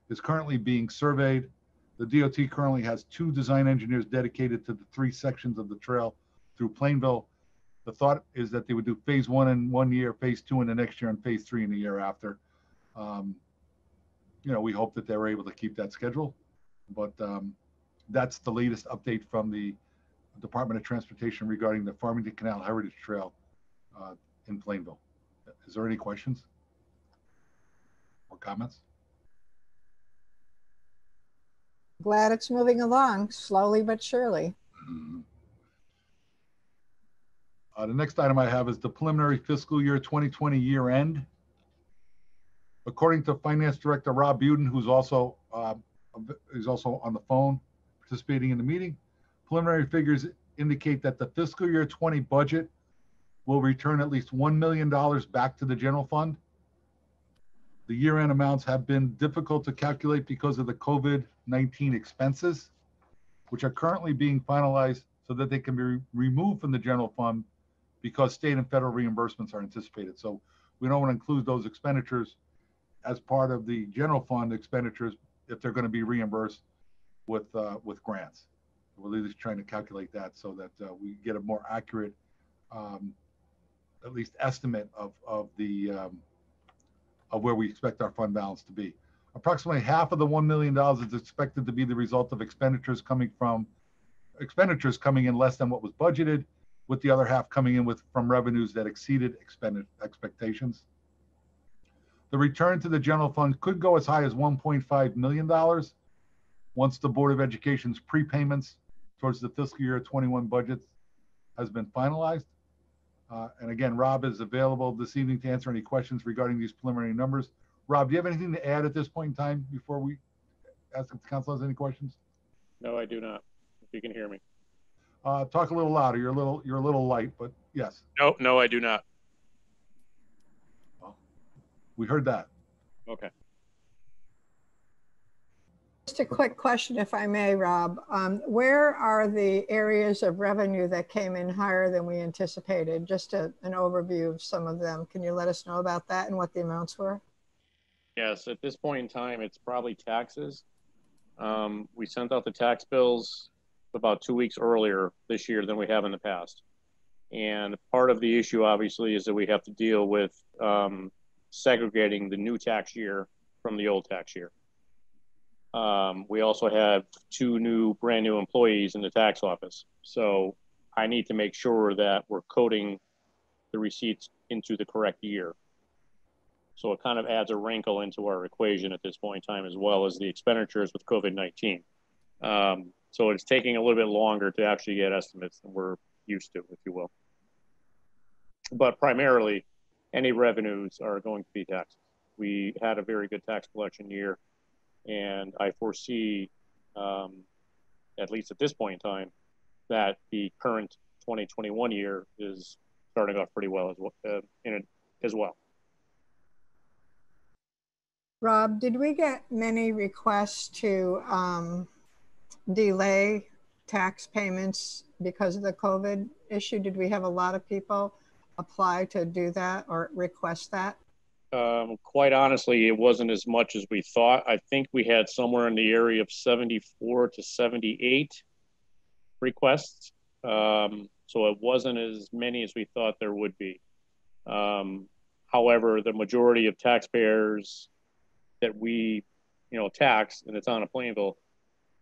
is currently being surveyed. The DOT currently has 2 design engineers dedicated to the 3 sections of the trail through Plainville, The thought is that they would do phase 1 in 1 year, phase 2 in the next year, and phase 3 in the year after. We hope that they're able to keep that schedule, but that's the latest update from the Department of Transportation regarding the Farmington Canal Heritage Trail in Plainville. Is there any questions or comments? Glad it's moving along slowly but surely. The next item I have is the preliminary fiscal year 2020 year end. According to Finance Director Rob Buden, who's also on the phone participating in the meeting, preliminary figures indicate that the fiscal year 20 budget will return at least $1 million back to the general fund. The year-end amounts have been difficult to calculate because of the COVID-19 expenses, which are currently being finalized so that they can be removed from the general fund because state and federal reimbursements are anticipated. So we don't want to include those expenditures as part of the general fund expenditures if they're going to be reimbursed with grants. We're at least trying to calculate that so that we get a more accurate, at least estimate of where we expect our fund balance to be. Approximately half of the $1 million is expected to be the result of expenditures coming in less than what was budgeted, with the other half coming in from revenues that exceeded expectations. The return to the general fund could go as high as $1.5 million once the Board of Education's prepayments towards the fiscal year 21 budget has been finalized. And again, Rob is available this evening to answer any questions regarding these preliminary numbers. Rob, do you have anything to add at this point in time before we ask if the council has any questions? No, I do not. If you can hear me. Talk a little louder. You're a little light, but yes. No, I do not. Well, we heard that. Okay. Just a quick question, if I may, Rob. Where are the areas of revenue that came in higher than we anticipated? Just an overview of some of them. Can you let us know about that and what the amounts were? Yes, at this point in time, it's probably taxes. We sent out the tax bills about 2 weeks earlier this year than we have in the past. And part of the issue, obviously, is that we have to deal with segregating the new tax year from the old tax year. We also have 2 brand new employees in the tax office. So I need to make sure that we're coding the receipts into the correct year. So it kind of adds a wrinkle into our equation at this point in time, as well as the expenditures with COVID-19. So it's taking a little bit longer to actually get estimates than we're used to, if you will. But primarily, any revenues are going to be taxes. We had a very good tax collection year. And I foresee, at least at this point in time, that the current 2021 year is starting off pretty well as well. Rob, did we get many requests to delay tax payments because of the COVID issue? Did we have a lot of people apply to do that or request that? Quite honestly, it wasn't as much as we thought. I think we had somewhere in the area of 74 to 78 requests. So it wasn't as many as we thought there would be. However, the majority of taxpayers that we, tax in the town of Plainville,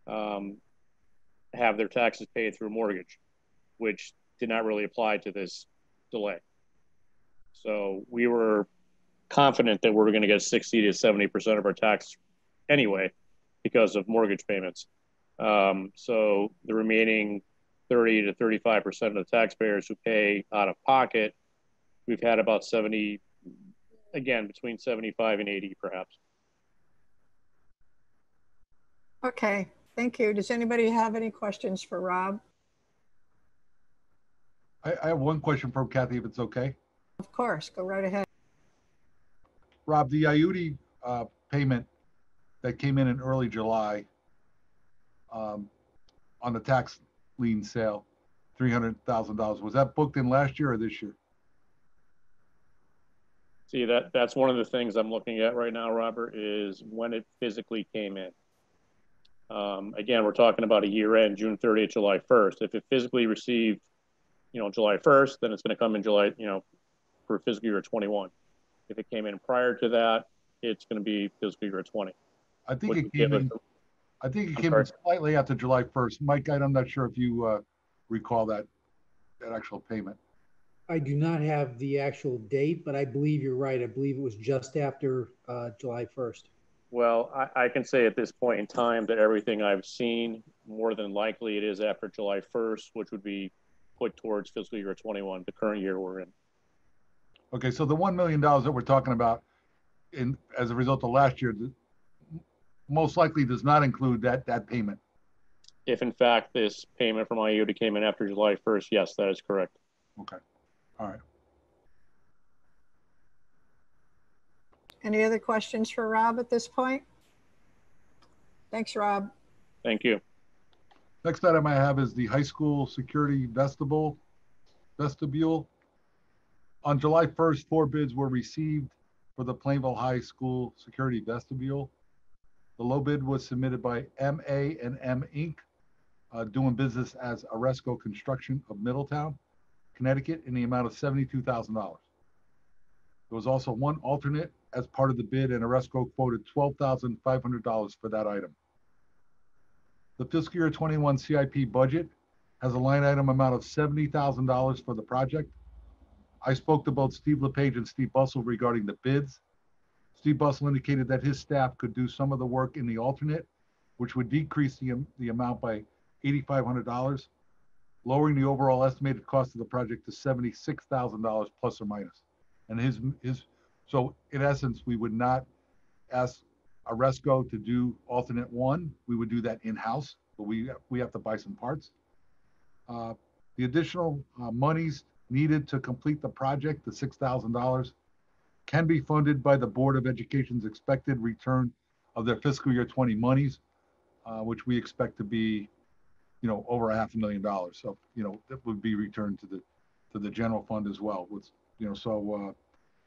have their taxes paid through mortgage, which did not really apply to this delay. So we were confident that we were going to get 60 to 70% of our tax anyway because of mortgage payments. So the remaining 30 to 35% of the taxpayers who pay out of pocket, we've had about 70, again, between 75 and 80 perhaps. Okay, thank you. Does anybody have any questions for Rob? I have one question from Kathy, if it's okay. Of course, go right ahead. Rob, the IUD payment that came in early July on the tax lien sale, $300,000, was that booked in last year or this year? See, that's one of the things I'm looking at right now, Robert, is when it physically came in. Again, we're talking about a year end, June 30th, July 1st. If it physically received July 1st, then it's going to come in July, for fiscal year 21. If it came in prior to that, it's going to be fiscal year 20. I think it came in. I think it came in slightly after July 1st. Mike, I'm not sure if you recall that actual payment. I do not have the actual date, but I believe you're right. I believe it was just after July 1st. Well, I can say at this point in time that everything I've seen, more than likely it is after July 1st, which would be put towards fiscal year 21, the current year we're in. Okay, so the $1 million that we're talking about as a result of last year, most likely does not include that payment. If in fact this payment from IOTA came in after July 1st, yes, that is correct. Okay, all right. Any other questions for Rob at this point? Thanks, Rob. Thank you. Next item I have is the high school security vestibule. On July 1st, 4 bids were received for the Plainville High School security vestibule. The low bid was submitted by MA&M Inc., doing business as Aresco Construction of Middletown, Connecticut, in the amount of $72,000. There was also one alternate as part of the bid, and Aresco quoted $12,500 for that item. The fiscal year 21 CIP budget has a line item amount of $70,000 for the project. I spoke to both Steve LePage and Steve Bussell regarding the bids. Steve Bussell indicated that his staff could do some of the work in the alternate, which would decrease the amount by $8,500, lowering the overall estimated cost of the project to $76,000 plus or minus. And so in essence, we would not ask Aresco to do alternate 1. We would do that in-house, but we have to buy some parts. The additional monies needed to complete the project, the $6,000, can be funded by the Board of Education's expected return of their fiscal year 20 monies, which we expect to be, over $500,000. So, that would be returned to the general fund as well. So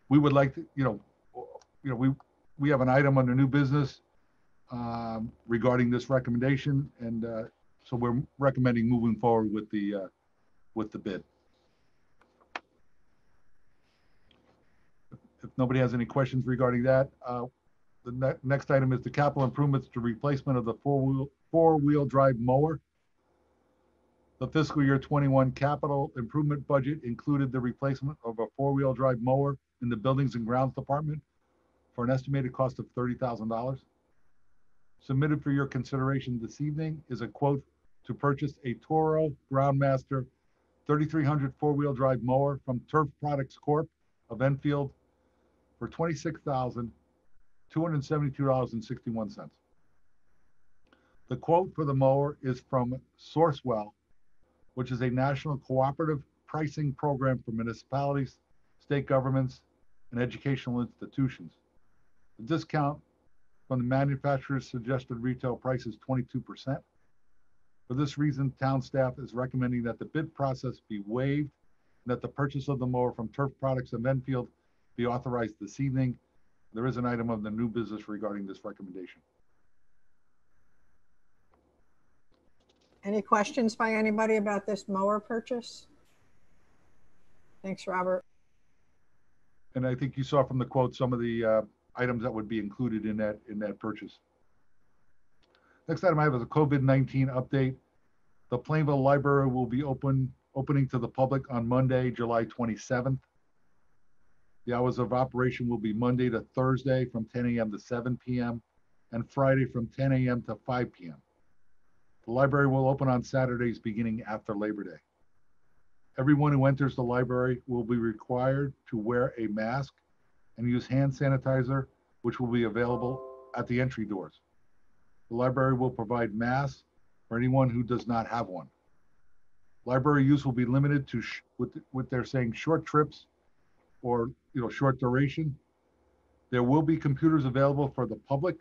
we would like to, we have an item under new business regarding this recommendation, and so we're recommending moving forward with the bid. If nobody has any questions regarding that, the next item is the capital improvements to replacement of the four-wheel drive mower. The fiscal year 21 capital improvement budget included the replacement of a four-wheel drive mower in the Buildings and Grounds Department for an estimated cost of $30,000. Submitted for your consideration this evening is a quote to purchase a Toro Groundmaster 3300 four-wheel drive mower from Turf Products Corp. Of Enfield for $26,272.61. The quote for the mower is from Sourcewell, which is a national cooperative pricing program for municipalities, state governments, and educational institutions. The discount from the manufacturer's suggested retail price is 22%. For this reason, town staff is recommending that the bid process be waived and that the purchase of the mower from Turf Products of Enfield be authorized this evening. There is an item of the new business regarding this recommendation. Any questions by anybody about this mower purchase? Thanks, Robert. And I think you saw from the quote some of the items that would be included in that purchase. Next item I have is a COVID-19 update. The Plainville Library will be opening to the public on Monday, July 27th. The hours of operation will be Monday to Thursday from 10 a.m. to 7 p.m. and Friday from 10 a.m. to 5 p.m. The library will open on Saturdays beginning after Labor Day. Everyone who enters the library will be required to wear a mask and use hand sanitizer, which will be available at the entry doors. The library will provide masks for anyone who does not have one. Library use will be limited to what they're saying short trips or short duration. There will be computers available for the public,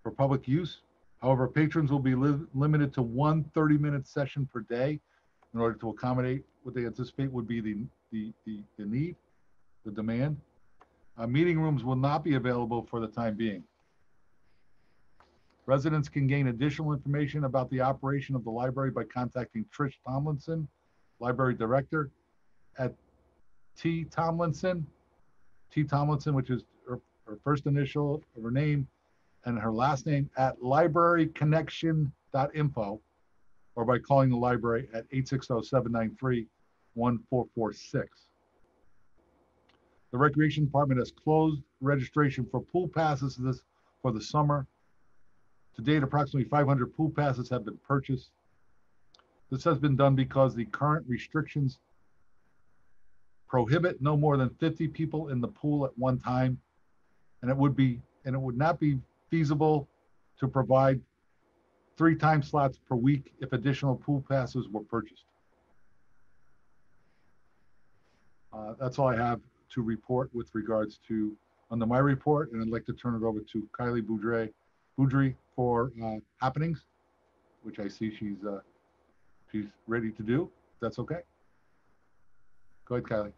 for public use. However, patrons will be limited to one 30-minute session per day in order to accommodate what they anticipate would be the need, the demand. Meeting rooms will not be available for the time being. Residents can gain additional information about the operation of the library by contacting Trish Tomlinson, library director at T. Tomlinson, which is her first initial of her name and her last name, at libraryconnection.info, or by calling the library at 860-793-1446. The Recreation Department has closed registration for pool passes for the summer. To date, approximately 500 pool passes have been purchased. This has been done because the current restrictions prohibit no more than 50 people in the pool at one time, and it would not be feasible to provide 3 time slots per week if additional pool passes were purchased. That's all I have to report with regards to under my report, and I'd like to turn it over to Kylie Boudry for happenings, which I see she's ready to do. That's okay. Go ahead, Kylie.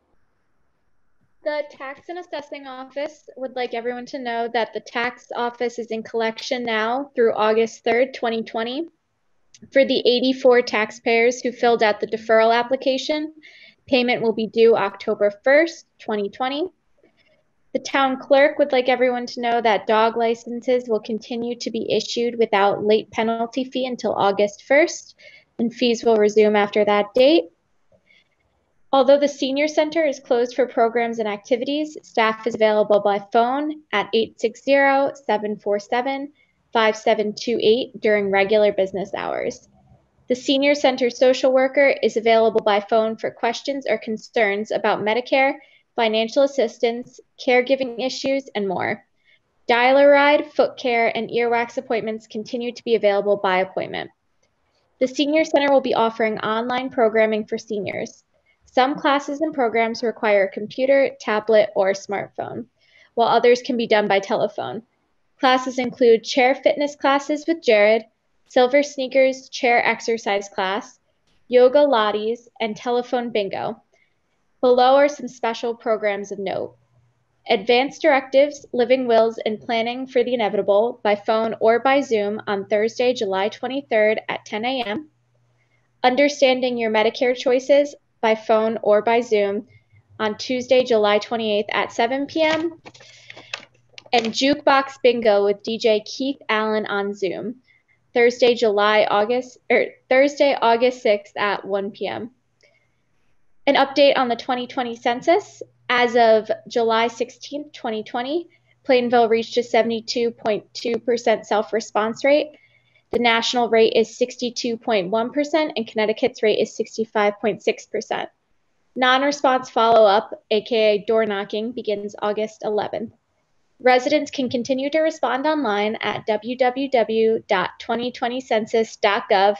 The Tax and Assessing Office would like everyone to know that the tax office is in collection now through August 3rd, 2020. For the 84 taxpayers who filled out the deferral application, payment will be due October 1st, 2020. The town clerk would like everyone to know that dog licenses will continue to be issued without late penalty fee until August 1st, and fees will resume after that date. Although the senior center is closed for programs and activities, staff is available by phone at 860-747-5728 during regular business hours. The senior center social worker is available by phone for questions or concerns about Medicare, financial assistance, caregiving issues, and more. Dial-a-ride, foot care, and earwax appointments continue to be available by appointment. The senior center will be offering online programming for seniors. Some classes and programs require a computer, tablet, or smartphone, while others can be done by telephone. Classes include chair fitness classes with Jared, silver sneakers chair exercise class, yoga lattes, and telephone bingo. Below are some special programs of note. Advanced directives, living wills, and planning for the inevitable by phone or by Zoom on Thursday, July 23rd at 10 a.m. Understanding your Medicare choices by phone or by Zoom on Tuesday, July 28th at 7 p.m. And Jukebox Bingo with DJ Keith Allen on Zoom, Thursday, August 6th at 1 p.m. An update on the 2020 census. As of July 16th, 2020, Plainville reached a 72.2% self-response rate. The national rate is 62.1% and Connecticut's rate is 65.6%. Non-response follow-up, aka door knocking, begins August 11th. Residents can continue to respond online at www.2020census.gov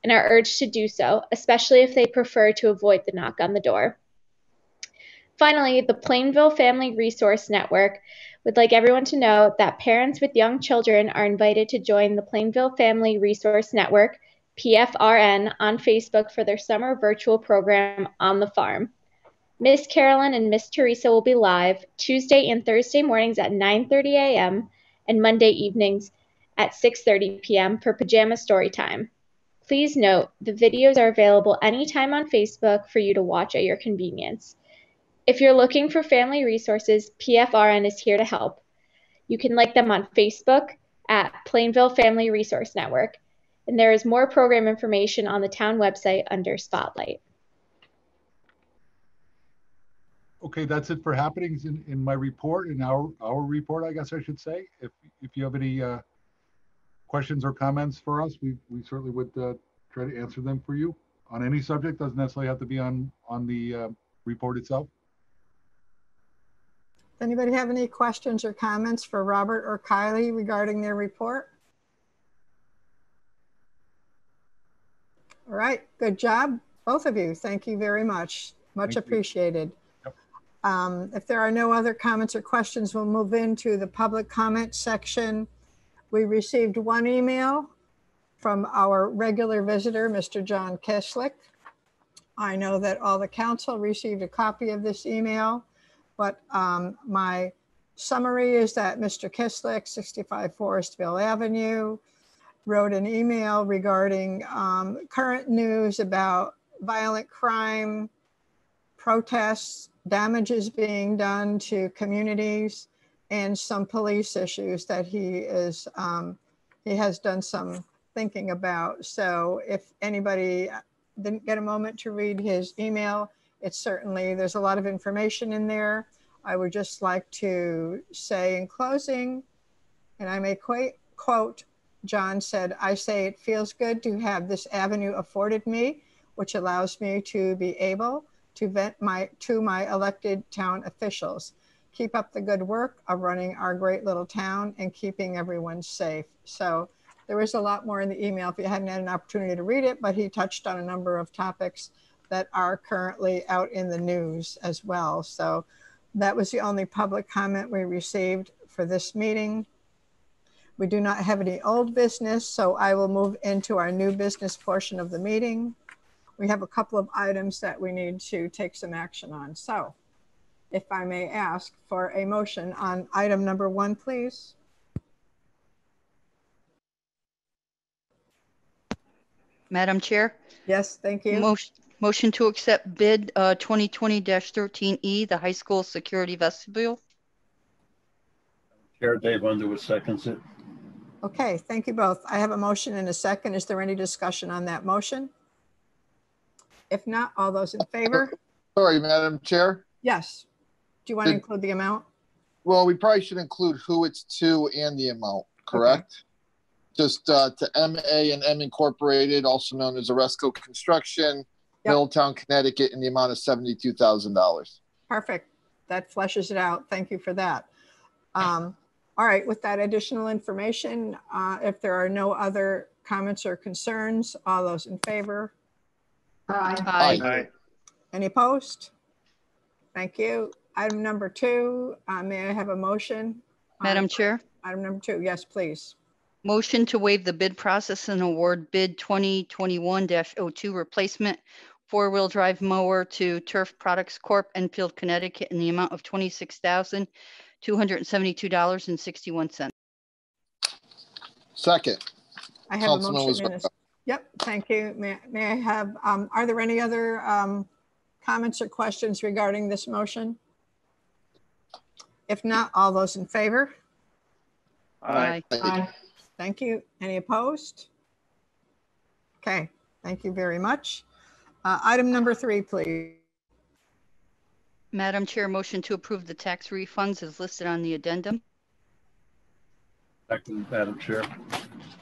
and are urged to do so, especially if they prefer to avoid the knock on the door. Finally, the Plainville Family Resource Network would like everyone to know that parents with young children are invited to join the Plainville Family Resource Network, PFRN, on Facebook for their summer virtual program On the Farm. Miss Carolyn and Miss Teresa will be live Tuesday and Thursday mornings at 9:30 a.m. and Monday evenings at 6:30 p.m. for pajama story time. Please note, the videos are available anytime on Facebook for you to watch at your convenience. If you're looking for family resources, PFRN is here to help. You can like them on Facebook at Plainville Family Resource Network, and there is more program information on the town website under Spotlight. Okay, that's it for happenings in my report, in our report, I guess I should say. If you have any questions or comments for us, we certainly would try to answer them for you on any subject. Doesn't necessarily have to be on the report itself. Anybody have any questions or comments for Robert or Kylie regarding their report? All right, good job, both of you. Thank you very much. Much appreciated. Yep. If there are no other comments or questions, we'll move into the public comment section. We received one email from our regular visitor, Mr. John Keslick. I know that all the council received a copy of this email, but my summary is that Mr. Keslick, 65 Forestville Avenue, wrote an email regarding current news about violent crime, protests, damages being done to communities, and some police issues that he has done some thinking about. So if anybody didn't get a moment to read his email, there's a lot of information in there. I would just like to say in closing, and I may quote, John said, "I say it feels good to have this avenue afforded me, which allows me to be able to vent to my elected town officials. Keep up the good work of running our great little town and keeping everyone safe." So there was a lot more in the email if you hadn't had an opportunity to read it, but he touched on a number of topics that are currently out in the news as well. So that was the only public comment we received for this meeting. We do not have any old business, so I will move into our new business portion of the meeting. We have a couple of items that we need to take some action on. So if I may ask for a motion on item number 1, please. Madam Chair? Yes, thank you. Motion to accept bid 2020-13E, the high school security vestibule. Chair Dave Underwood seconds it. Okay, thank you both. I have a motion and a second. Is there any discussion on that motion? If not, all those in favor? Sorry, Madam Chair. Yes. Do you want to include the amount? Well, we probably should include who it's to and the amount, correct? Okay. Just to MA and M Incorporated, also known as Oresco Construction, yep. Middletown, Connecticut, in the amount of $72,000. Perfect. That fleshes it out. Thank you for that. All right, with that additional information, if there are no other comments or concerns, all those in favor? Aye. Aye. Aye. Any opposed? Thank you. Item number 2, may I have a motion? Madam Chair? Item number 2, yes, please. Motion to waive the bid process and award bid 2021-02 replacement four-wheel drive mower to Turf Products Corp. Enfield, Connecticut in the amount of $26,272.61. Second. I have a motion. Yep, thank you. May I have, are there any other comments or questions regarding this motion? If not, all those in favor? Aye. Aye. Thank you. Any opposed? Okay, thank you very much. Item number 3, please. Madam Chair, motion to approve the tax refunds is listed on the addendum. Second, Madam Chair.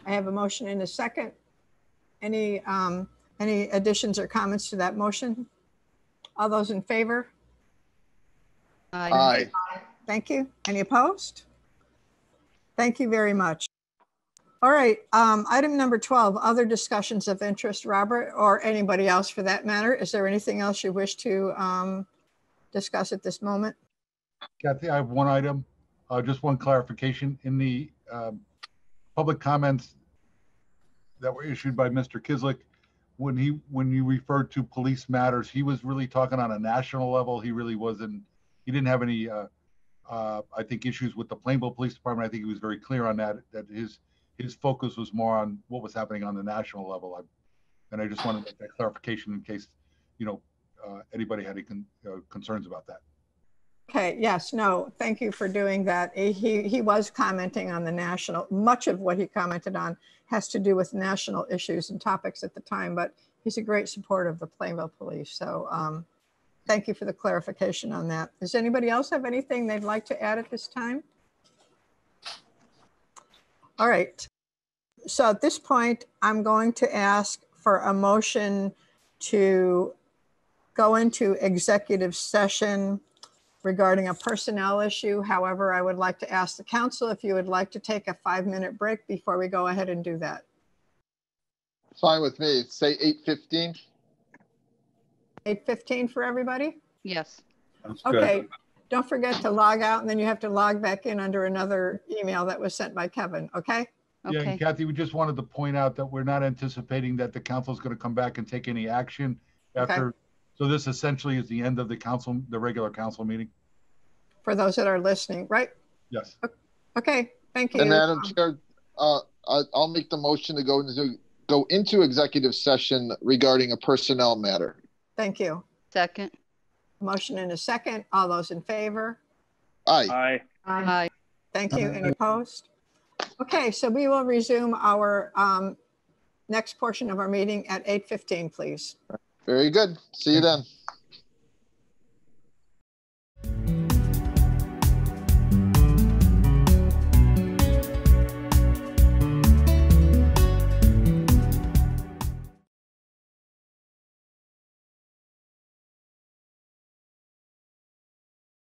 I have a motion and a second. Any additions or comments to that motion? All those in favor? Aye. Aye. Thank you. Any opposed? Thank you very much. All right, item number 12, other discussions of interest, Robert, or anybody else for that matter. Is there anything else you wish to discuss at this moment? Kathy, I have one item, just one clarification. In the public comments that were issued by Mr. Kislik, when you referred to police matters, he was really talking on a national level. He really wasn't, he didn't have any, I think, issues with the Plainville Police Department. I think he was very clear on that his focus was more on what was happening on the national level. And I just wanted to make that clarification in case, anybody had any concerns about that. Okay, yes, no, thank you for doing that. He was commenting on the national, much of what he commented on has to do with national issues and topics at the time, but he's a great supporter of the Plainville Police. So thank you for the clarification on that. Does anybody else have anything they'd like to add at this time? All right, so at this point, I'm going to ask for a motion to go into executive session regarding a personnel issue. However, I would like to ask the council if you would like to take a 5-minute break before we go ahead and do that. Fine with me. Say 8:15. 8:15 for everybody? Yes. That's okay. Good. Don't forget to log out, and then you have to log back in under another email that was sent by Kevin, okay? Yeah, Okay. and Kathy, we just wanted to point out that we're not anticipating that the council is going to come back and take any action after. Okay. So this essentially is the end of the regular council meeting. For those that are listening, right? Yes. Okay, thank you. And Madam Chair, I'll make the motion to go into go into executive session regarding a personnel matter. Thank you. Second. Motion and a second. All those in favor? Aye. Aye. Aye. Thank you. Any opposed? Okay, so we will resume our next portion of our meeting at 8:15, please. Very good. See you then.